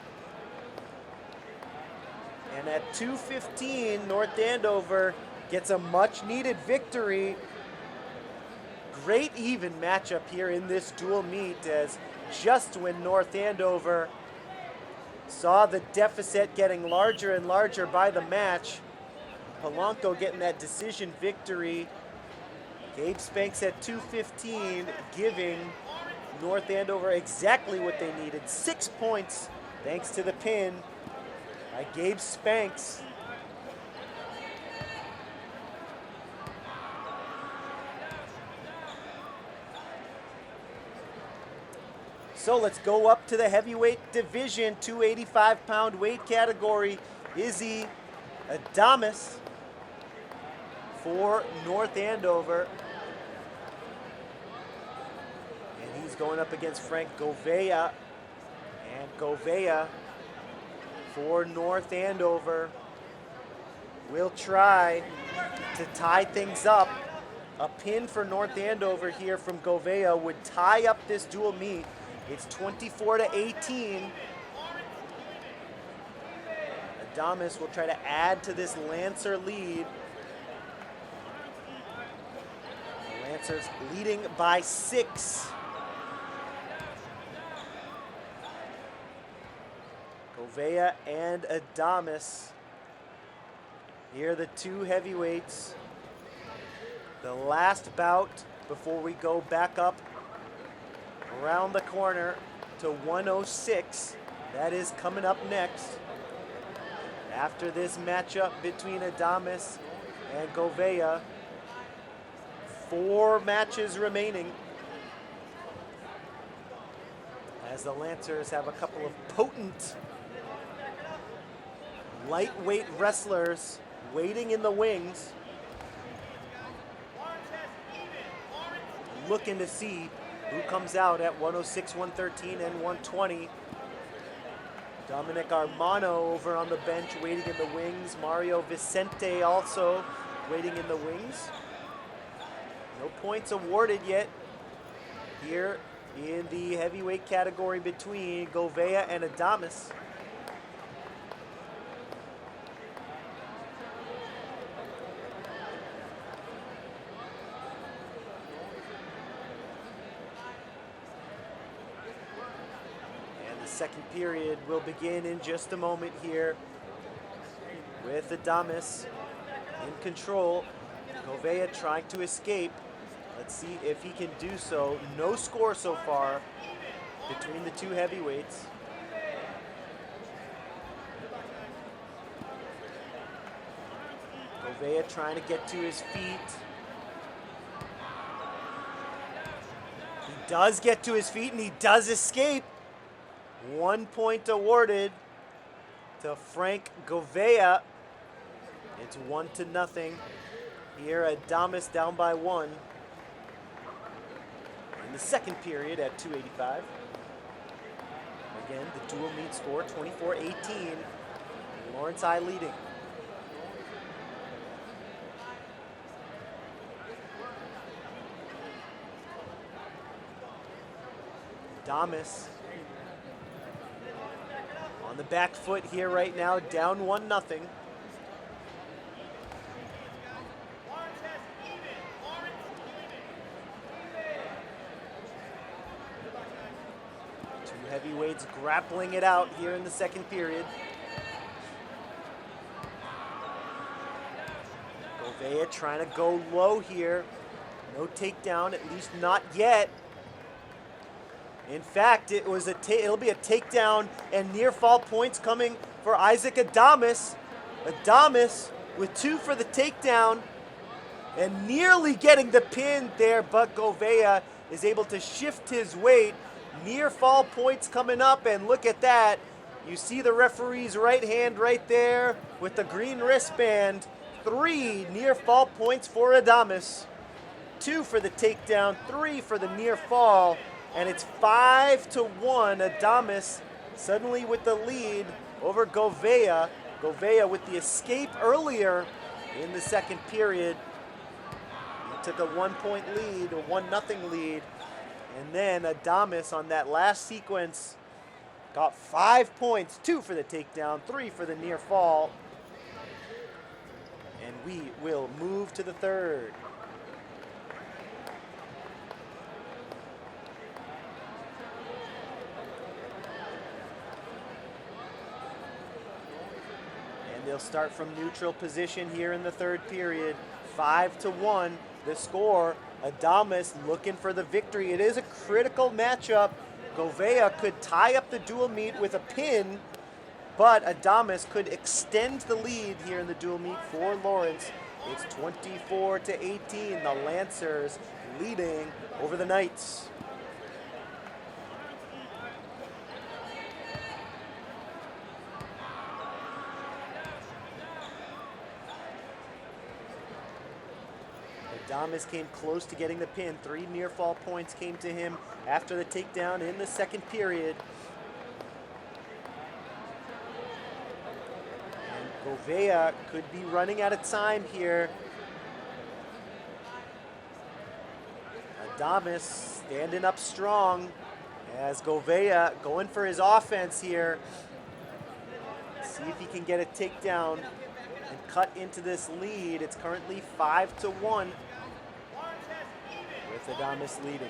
And at 2:15, North Andover gets a much needed victory. Great even matchup here in this dual meet as just when North Andover saw the deficit getting larger and larger by the match. Polanco getting that decision victory. Gabe Spanks at 2:15, giving North Andover exactly what they needed. 6 points thanks to the pin by Gabe Spanks. So let's go up to the heavyweight division, 285-pound weight category. Izzy Adames for North Andover. And he's going up against Frank Gouveia. And Gouveia for North Andover will try to tie things up. A pin for North Andover here from Gouveia would tie up this dual meet. It's 24-18. Adames will try to add to this Lancer lead. The Lancers leading by 6. Gouveia and Adames. Here are the two heavyweights. The last bout before we go back up around the corner to 106. That is coming up next. After this matchup between Adames and Gouveia, 4 matches remaining, as the Lancers have a couple of potent lightweight wrestlers waiting in the wings, looking to see who comes out at 106, 113, and 120. Dominic Armano over on the bench waiting in the wings. Mario Vicente also waiting in the wings. No points awarded yet here in the heavyweight category between Gouveia and Adames. Second period will begin in just a moment here with Adames in control. Gouveia trying to escape. Let's see if he can do so. No score so far between the two heavyweights. Gouveia trying to get to his feet. He does get to his feet and he does escape. 1 point awarded to Frank Gouveia. It's 1-0. Here Adames down by 1 in the second period at 285. Again, the dual meet score 24-18. Lawrence High leading. Adames on the back foot here right now, down 1-0. Two heavyweights grappling it out here in the second period. Gouveia trying to go low here. No takedown, at least not yet. In fact, it'll be a takedown and near fall points coming for Isaac Adames. Adames with 2 for the takedown and nearly getting the pin there, but Gouveia is able to shift his weight. Near fall points coming up, and look at that. You see the referee's right hand right there with the green wristband. 3 near fall points for Adames. 2 for the takedown, 3 for the near fall. And it's 5-1. Adames suddenly with the lead over Gouveia. Gouveia with the escape earlier in the second period. He took a 1-point lead, a 1-0 lead. And then Adames on that last sequence got 5 points, 2 for the takedown, 3 for the near fall. And we will move to the third. they'll start from neutral position here in the third period. 5-1, the score. Adames looking for the victory. It is a critical matchup. Gouveia could tie up the dual meet with a pin, but Adames could extend the lead here in the dual meet for Lawrence. It's 24-18, the Lancers leading over the Knights. Adames came close to getting the pin. 3 near fall points came to him after the takedown in the second period. And Gouveia could be running out of time here. Adames standing up strong as Gouveia going for his offense here. See if he can get a takedown and cut into this lead. It's currently 5-1 with Adames leading.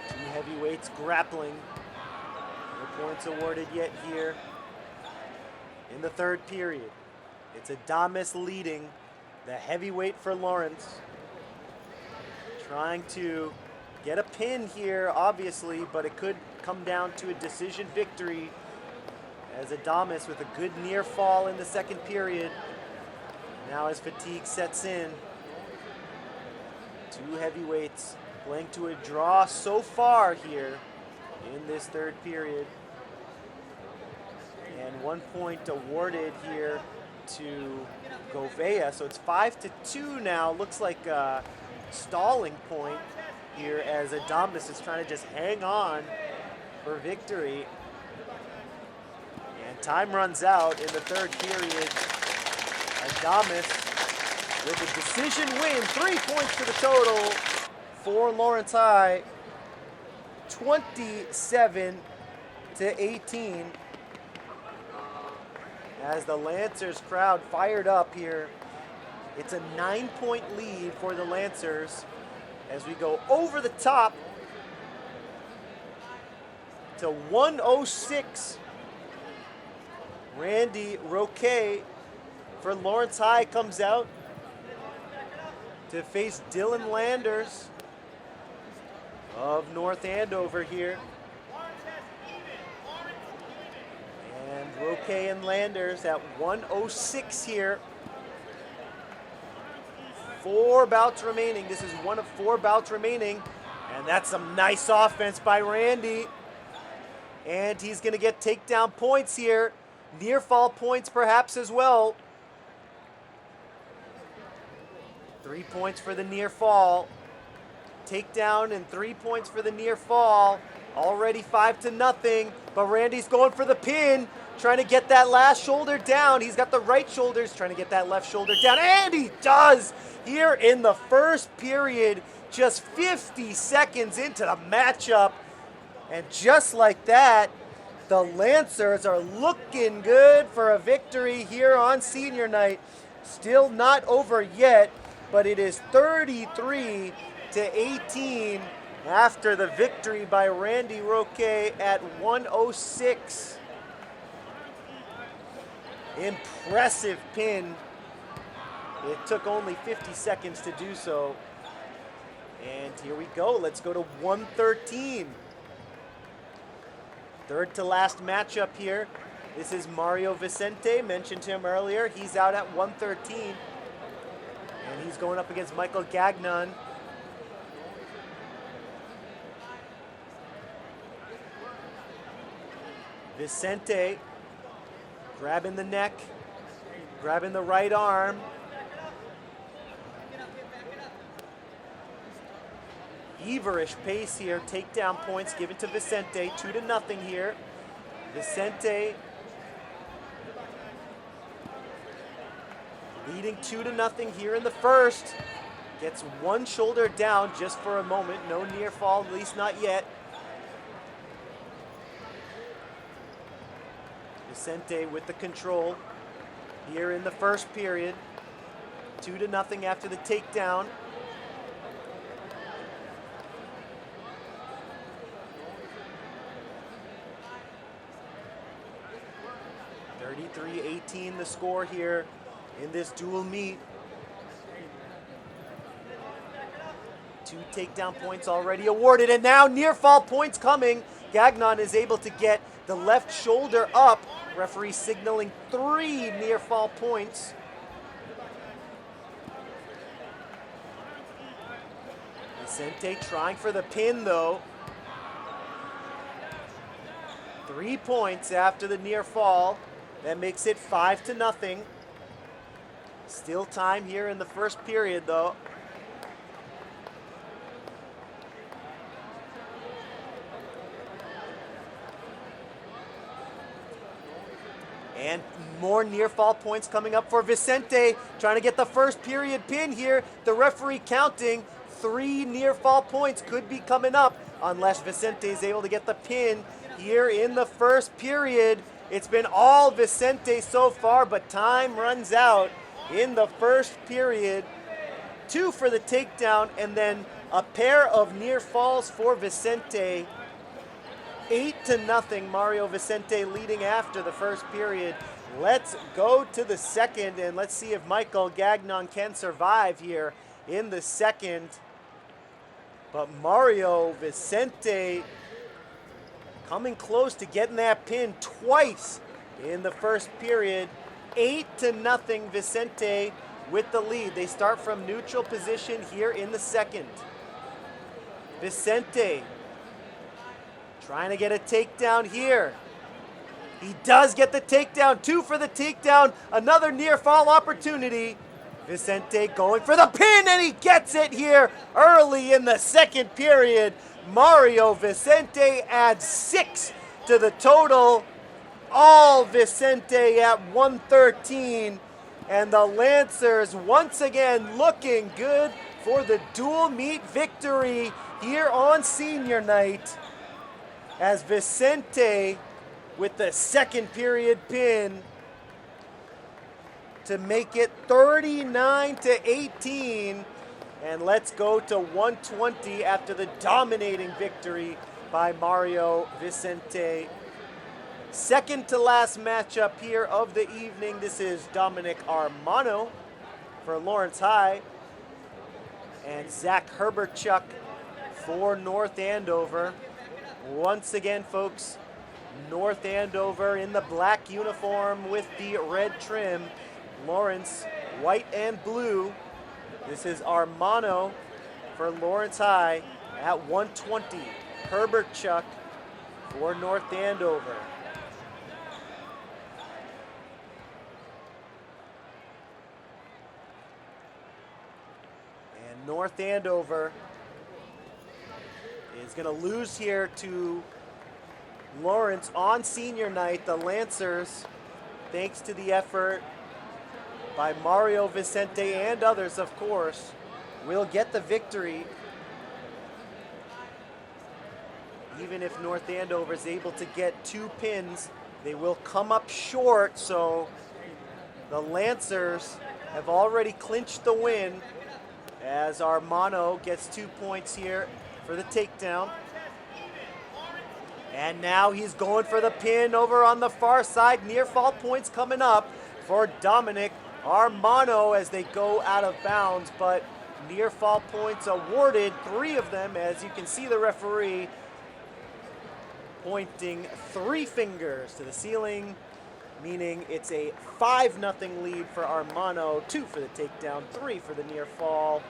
Two heavyweights grappling. No points awarded yet here in the third period. It's Adames leading, the heavyweight for Lawrence. Trying to get a pin here, obviously, but it could come down to a decision victory as Adames with a good near fall in the second period. Now as fatigue sets in, two heavyweights playing to a draw so far here in this third period. And 1 point awarded here to Gouveia, so it's 5-2 now. Looks like a stalling point here as Adames is trying to just hang on for victory. And time runs out in the third period. Adames with a decision win, 3 points to the total for Lawrence High, 27-18. As the Lancers crowd fired up here. It's a 9-point lead for the Lancers as we go over the top to 106. Randy Roque for Lawrence High comes out to face Dylan Landers of North Andover here. And Roque and Landers at 106 here. 4 bouts remaining. This is one of 4 bouts remaining. And that's some nice offense by Randy. And he's going to get takedown points here. Near fall points perhaps as well. 3 points for the near fall. Takedown and 3 points for the near fall. Already 5-0. But Randy's going for the pin. Trying to get that last shoulder down. He's got the right shoulders, trying to get that left shoulder down. And he does here in the first period, just 50 seconds into the matchup. And just like that, the Lancers are looking good for a victory here on senior night. Still not over yet, but it is 33-18 after the victory by Randy Roque at 106. Impressive pin. It took only 50 seconds to do so. And here we go. Let's go to 113. Third to last matchup here. This is Mario Vicente. Mentioned him earlier. He's out at 113. And he's going up against Michael Gagnon. Vicente grabbing the neck, grabbing the right arm. Feverish pace here. Takedown points given to Vicente. 2-0 here. Vicente leading 2-0 here in the first. Gets one shoulder down just for a moment. No near fall, at least not yet. Vicente with the control here in the first period. 2-0 after the takedown. 33-18 the score here in this dual meet. 2 takedown points already awarded, and now near fall points coming. Gagnon is able to get the left shoulder up. Referee signaling 3 near fall points. Vicente trying for the pin though. 3 points after the near fall. That makes it 5-0. Still time here in the first period though. And more near fall points coming up for Vicente, trying to get the first period pin here. The referee counting 3 near fall points could be coming up unless Vicente is able to get the pin here in the first period. It's been all Vicente so far, but time runs out in the first period. 2 for the takedown and then a pair of near falls for Vicente. 8-0, Mario Vicente leading after the first period. Let's go to the second and let's see if Michael Gagnon can survive here in the second. But Mario Vicente coming close to getting that pin twice in the first period. 8-0 Vicente with the lead. They start from neutral position here in the second. Vicente trying to get a takedown here. He does get the takedown. 2 for the takedown. Another near fall opportunity. Vicente going for the pin, and he gets it here early in the second period. Mario Vicente adds 6 to the total. All Vicente at 113. And the Lancers once again looking good for the dual meet victory here on senior night. As Vicente with the second period pin to make it 39-18. And let's go to 120 after the dominating victory by Mario Vicente. Second to last matchup here of the evening. This is Dominic Armano for Lawrence High and Zach Herberchuk for North Andover. Once again, folks, North Andover in the black uniform with the red trim. Lawrence, white and blue. This is Armano for Lawrence High at 120. Herberchuk for North Andover. And North Andover is going to lose here to Lawrence on senior night. The Lancers, thanks to the effort by Mario Vicente and others, of course, will get the victory. Even if North Andover is able to get 2 pins, they will come up short. So the Lancers have already clinched the win as Armano gets 2 points here for the takedown. And now he's going for the pin over on the far side. Near fall points coming up for Dominic Armano as they go out of bounds, but near fall points awarded, 3 of them, as you can see the referee pointing 3 fingers to the ceiling, meaning it's a 5-0 lead for Armano, 2 for the takedown, 3 for the near fall,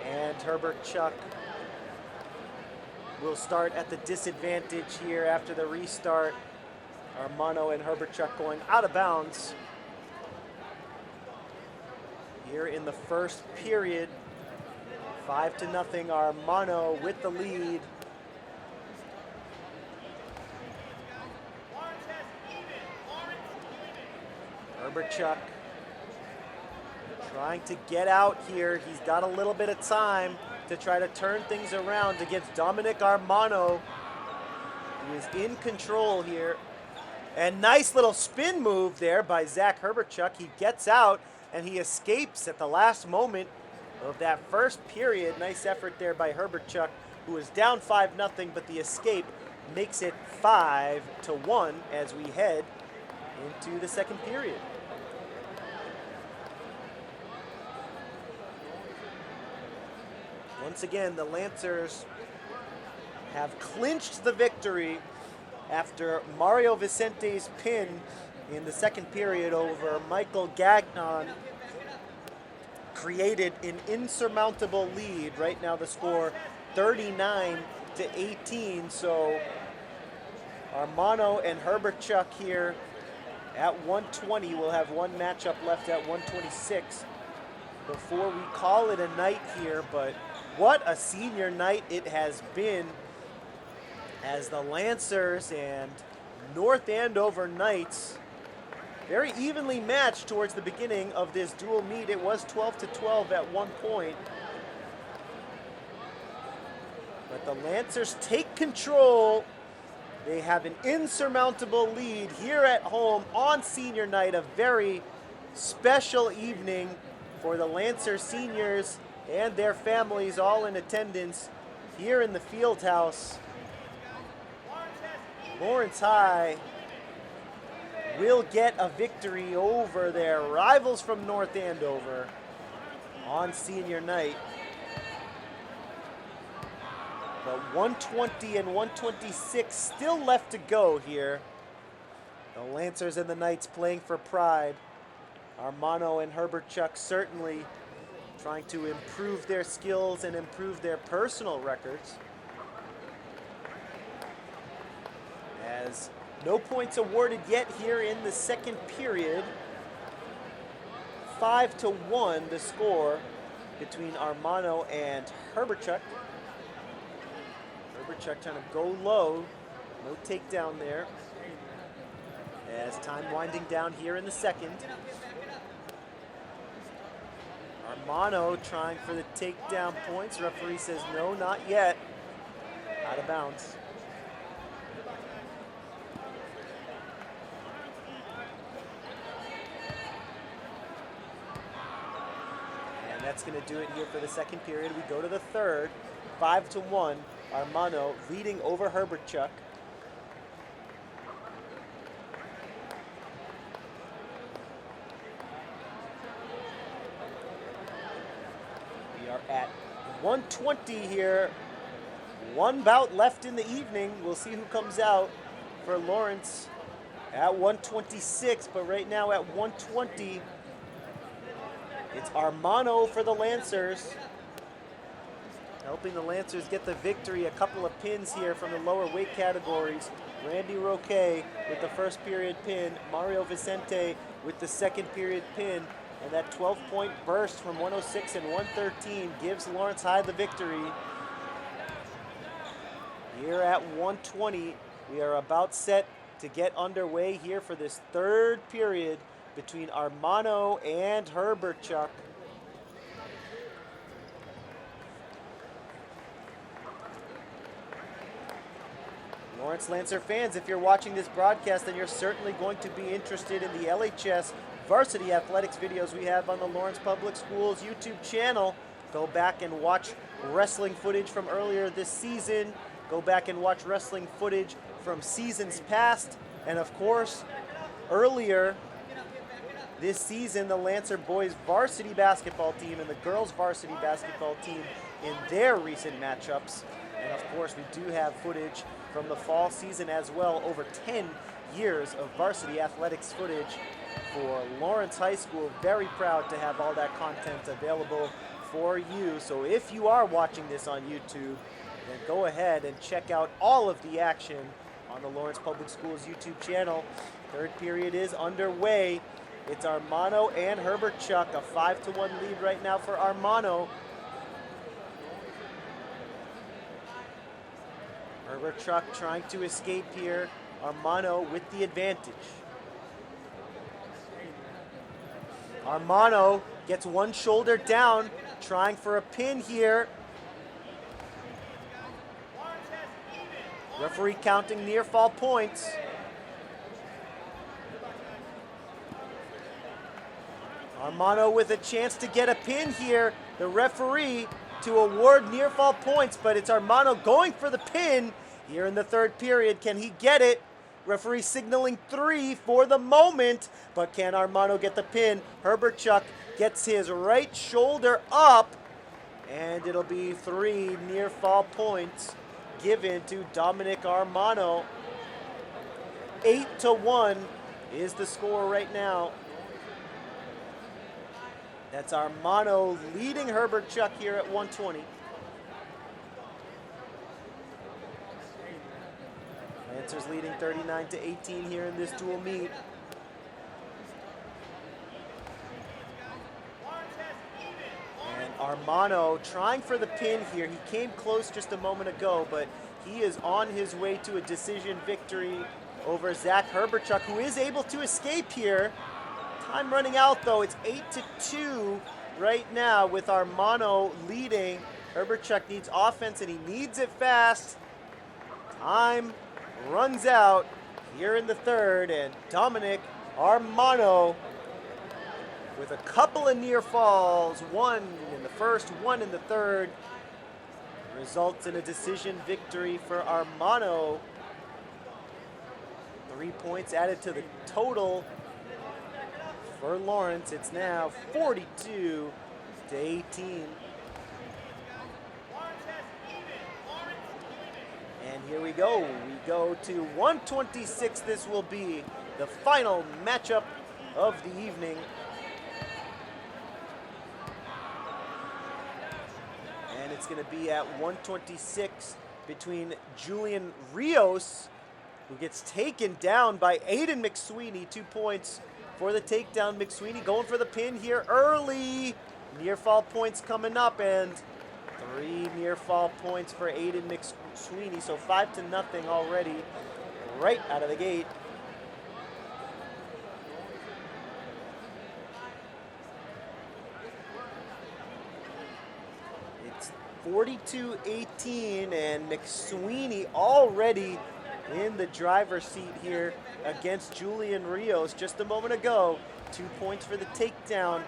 and Herberchuk will start at the disadvantage here after the restart. Armano and Herberchuk going out of bounds here in the first period. 5-0, Armano with the lead. Herberchuk trying to get out here. He's got a little bit of time to try to turn things around against Dominic Armano, who is in control here. And nice little spin move there by Zach Herberchuk. He gets out and he escapes at the last moment of that first period. Nice effort there by Herberchuk, who is down 5-0, but the escape makes it 5-1 as we head into the second period. Once again, the Lancers have clinched the victory after Mario Vicente's pin in the second period over Michael Gagnon created an insurmountable lead. Right now the score 39-18, so Armano and Herberchuk here at 120. We'll have one matchup left at 126 before we call it a night here, but what a senior night it has been as the Lancers and North Andover Knights very evenly matched towards the beginning of this dual meet. It was 12-12 at one point. But the Lancers take control. They have an insurmountable lead here at home on senior night, a very special evening for the Lancer seniors and their families, all in attendance here in the field house. Lawrence High will get a victory over their rivals from North Andover on senior night. But 120 and 126 still left to go here. The Lancers and the Knights playing for pride. Armano and Herberchuk certainly trying to improve their skills and improve their personal records. As no points awarded yet here in the second period. 5-1 the score between Armano and Herberchuk. Herberchuk trying to go low. No takedown there. As time winding down here in the second. Armano trying for the takedown points. Referee says no, not yet. Out of bounds. That's going to do it here for the second period. We go to the third, 5-1. Armano leading over Herberchuk. We are at 120 here. One bout left in the evening. We'll see who comes out for Lawrence at 126, but right now at 120. It's Armano for the Lancers, helping the Lancers get the victory. A couple of pins here from the lower weight categories. Randy Roque with the first period pin, Mario Vicente with the second period pin, and that 12-point burst from 106 and 113 gives Lawrence High the victory. Here at 120, we are about set to get underway here for this third period between Armano and Herberchuk. Lawrence Lancer fans, if you're watching this broadcast, then you're certainly going to be interested in the LHS varsity athletics videos we have on the Lawrence Public Schools YouTube channel. Go back and watch wrestling footage from earlier this season. Go back and watch wrestling footage from seasons past. And of course, earlier this season, the Lancer boys varsity basketball team and the girls varsity basketball team in their recent matchups. And of course, we do have footage from the fall season as well. Over 10 years of varsity athletics footage for Lawrence High School. Very proud to have all that content available for you. So if you are watching this on YouTube, then go ahead and check out all of the action on the Lawrence Public Schools YouTube channel. Third period is underway. It's Armano and Herberchuk, a 5-1 lead right now for Armano. Herberchuk trying to escape here. Armano with the advantage. Armano gets one shoulder down, trying for a pin here. Referee counting near fall points. Armano with a chance to get a pin here. The referee to award near fall points, but it's Armano going for the pin here in the third period. Can he get it? Referee signaling 3 for the moment, but can Armano get the pin? Herberchuk gets his right shoulder up, and it'll be 3 near fall points given to Dominic Armano. 8-1 is the score right now. That's Armano leading Herberchuk here at 120. Lancers leading 39-18 here in this dual meet. And Armano trying for the pin here. He came close just a moment ago, but he is on his way to a decision victory over Zach Herberchuk, who is able to escape here. Time running out though. It's 8-2 right now with Armano leading. Herberchuk needs offense and he needs it fast. Time runs out here in the third, and Dominic Armano with a couple of near falls, one in the first, one in the third, results in a decision victory for Armano. 3 points added to the total for Lawrence. It's now 42-18. And here we go. We go to 126. This will be the final matchup of the evening. And it's going to be at 126 between Julian Rios, who gets taken down by Aiden McSweeney. 2 points for the takedown. McSweeney going for the pin here early. Near fall points coming up, and 3 near fall points for Aiden McSweeney. So 5-0 already right out of the gate. It's 42-18, and McSweeney already in the driver's seat here against Julian Rios just a moment ago. 2 points for the takedown,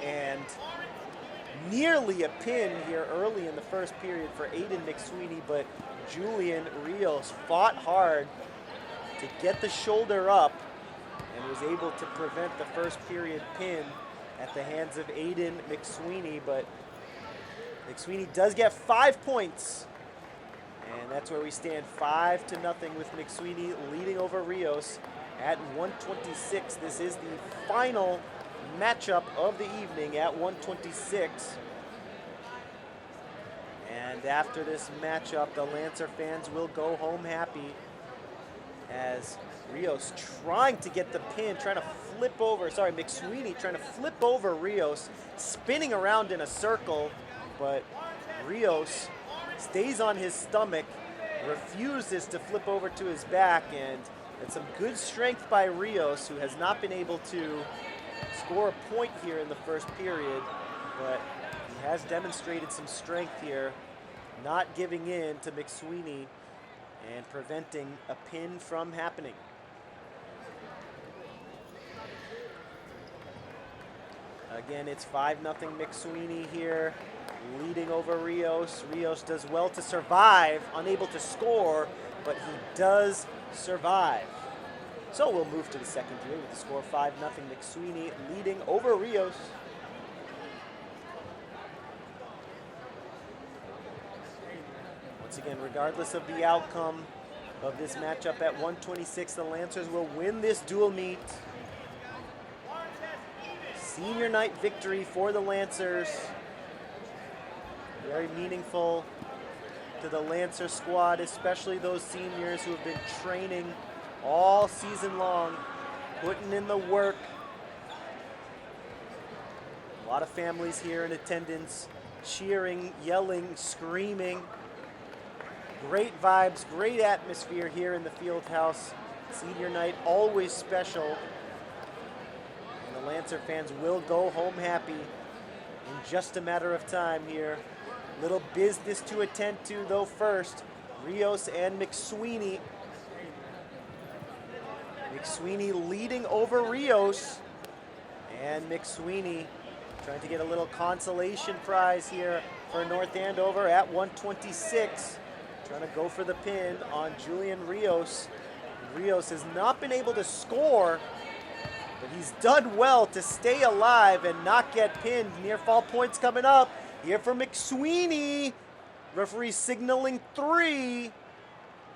and nearly a pin here early in the first period for Aiden McSweeney, but Julian Rios fought hard to get the shoulder up and was able to prevent the first period pin at the hands of Aiden McSweeney. But McSweeney does get 5 points, and that's where we stand, 5-0 with McSweeney leading over Rios at 126. This is the final matchup of the evening at 126. And after this matchup, the Lancer fans will go home happy, as Rios trying to get the pin, trying to flip over, McSweeney trying to flip over Rios, spinning around in a circle, but Rios stays on his stomach, refuses to flip over to his back, and it's some good strength by Rios, who has not been able to score a point here in the first period, but he has demonstrated some strength here, not giving in to McSweeney and preventing a pin from happening. Again, it's 5-0 McSweeney here, leading over Rios. Rios does well to survive, unable to score, but he does survive. So we'll move to the second period with the score 5-0 McSweeney leading over Rios. Once again, regardless of the outcome of this matchup at 126, the Lancers will win this dual meet. Senior night victory for the Lancers. Very meaningful to the Lancer squad, especially those seniors who have been training all season long, putting in the work. A lot of families here in attendance, cheering, yelling, screaming. Great vibes, great atmosphere here in the field house. Senior night, always special. And the Lancer fans will go home happy in just a matter of time here. Little business to attend to though first. Rios and McSweeney. McSweeney leading over Rios, and McSweeney trying to get a little consolation prize here for North Andover at 126. Trying to go for the pin on Julian Rios. Rios has not been able to score, but he's done well to stay alive and not get pinned. Near fall points coming up here for McSweeney. Referee signaling 3.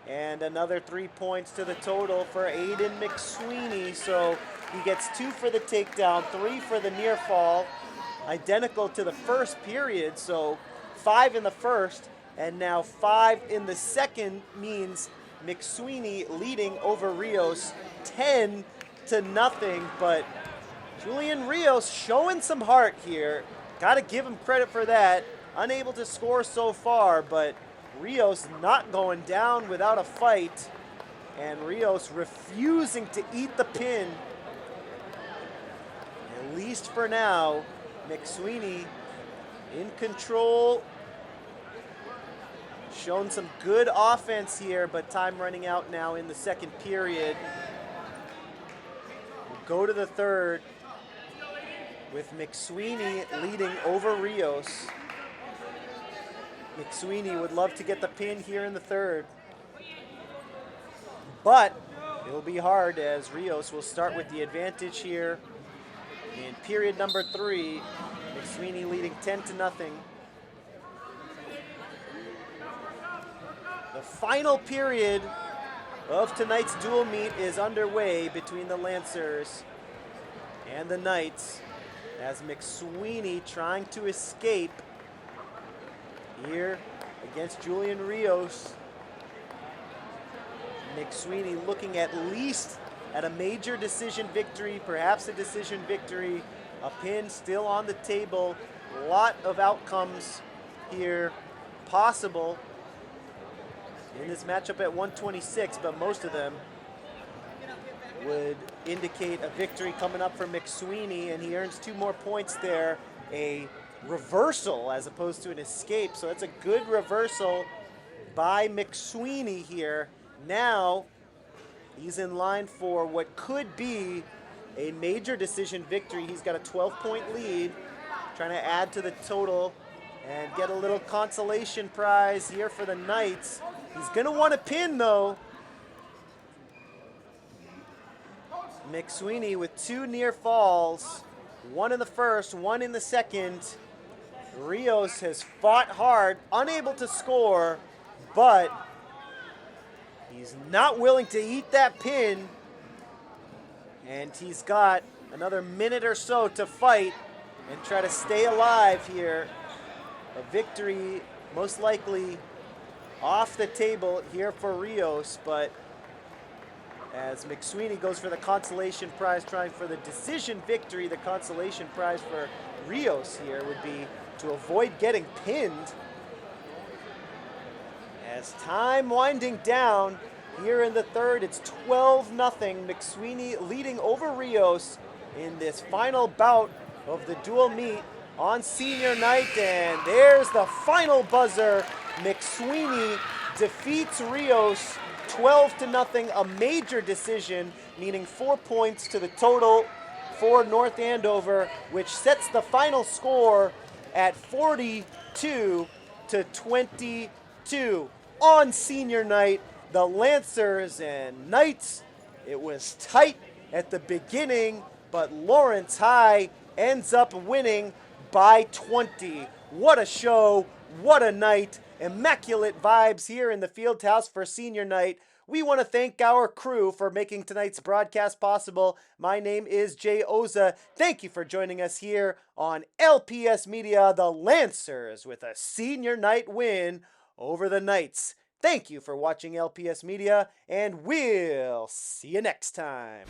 And another 3 points to the total for Aiden McSweeney. So he gets 2 for the takedown, 3 for the near fall. Identical to the first period. So 5 in the first and now 5 in the second means McSweeney leading over Rios 10-0. But Julian Rios showing some heart here. Got to give him credit for that. Unable to score so far, but Rios not going down without a fight, and Rios refusing to eat the pin. At least for now, McSweeney in control. Shown some good offense here, but time running out now in the second period. We'll go to the third with McSweeney leading over Rios. McSweeney would love to get the pin here in the third, but it'll be hard as Rios will start with the advantage here in period number 3. McSweeney leading 10-0. The final period of tonight's dual meet is underway between the Lancers and the Knights as McSweeney trying to escape here against Julian Rios. McSweeney looking at least at a major decision victory, perhaps a decision victory. A pin still on the table. A lot of outcomes here possible in this matchup at 126, but most of them would indicate a victory coming up for McSweeney, and he earns 2 more points there. A reversal as opposed to an escape, so that's a good reversal by McSweeney here. Now he's in line for what could be a major decision victory. He's got a 12-point lead, trying to add to the total and get a little consolation prize here for the Knights. He's gonna want a pin though. McSweeney with 2 near falls, 1 in the first, 1 in the second. Rios has fought hard, unable to score, but he's not willing to eat that pin. And he's got another minute or so to fight and try to stay alive here. A victory most likely off the table here for Rios, but as McSweeney goes for the consolation prize, trying for the decision victory, the consolation prize for Rios here would be to avoid getting pinned. As time winding down here in the third, it's 12-0. McSweeney leading over Rios in this final bout of the dual meet on senior night. And there's the final buzzer. McSweeney defeats Rios 12-0, a major decision, meaning 4 points to the total for North Andover, which sets the final score at 42-22. On senior night, the Lancers and Knights, it was tight at the beginning, but Lawrence High ends up winning by 20. What a show, what a night. Immaculate vibes here in the field house for senior night. We want to thank our crew for making tonight's broadcast possible. My name is Jay Oza. Thank you for joining us here on LPS Media, the Lancers with a senior night win over the Knights. Thank you for watching LPS Media, and we'll see you next time.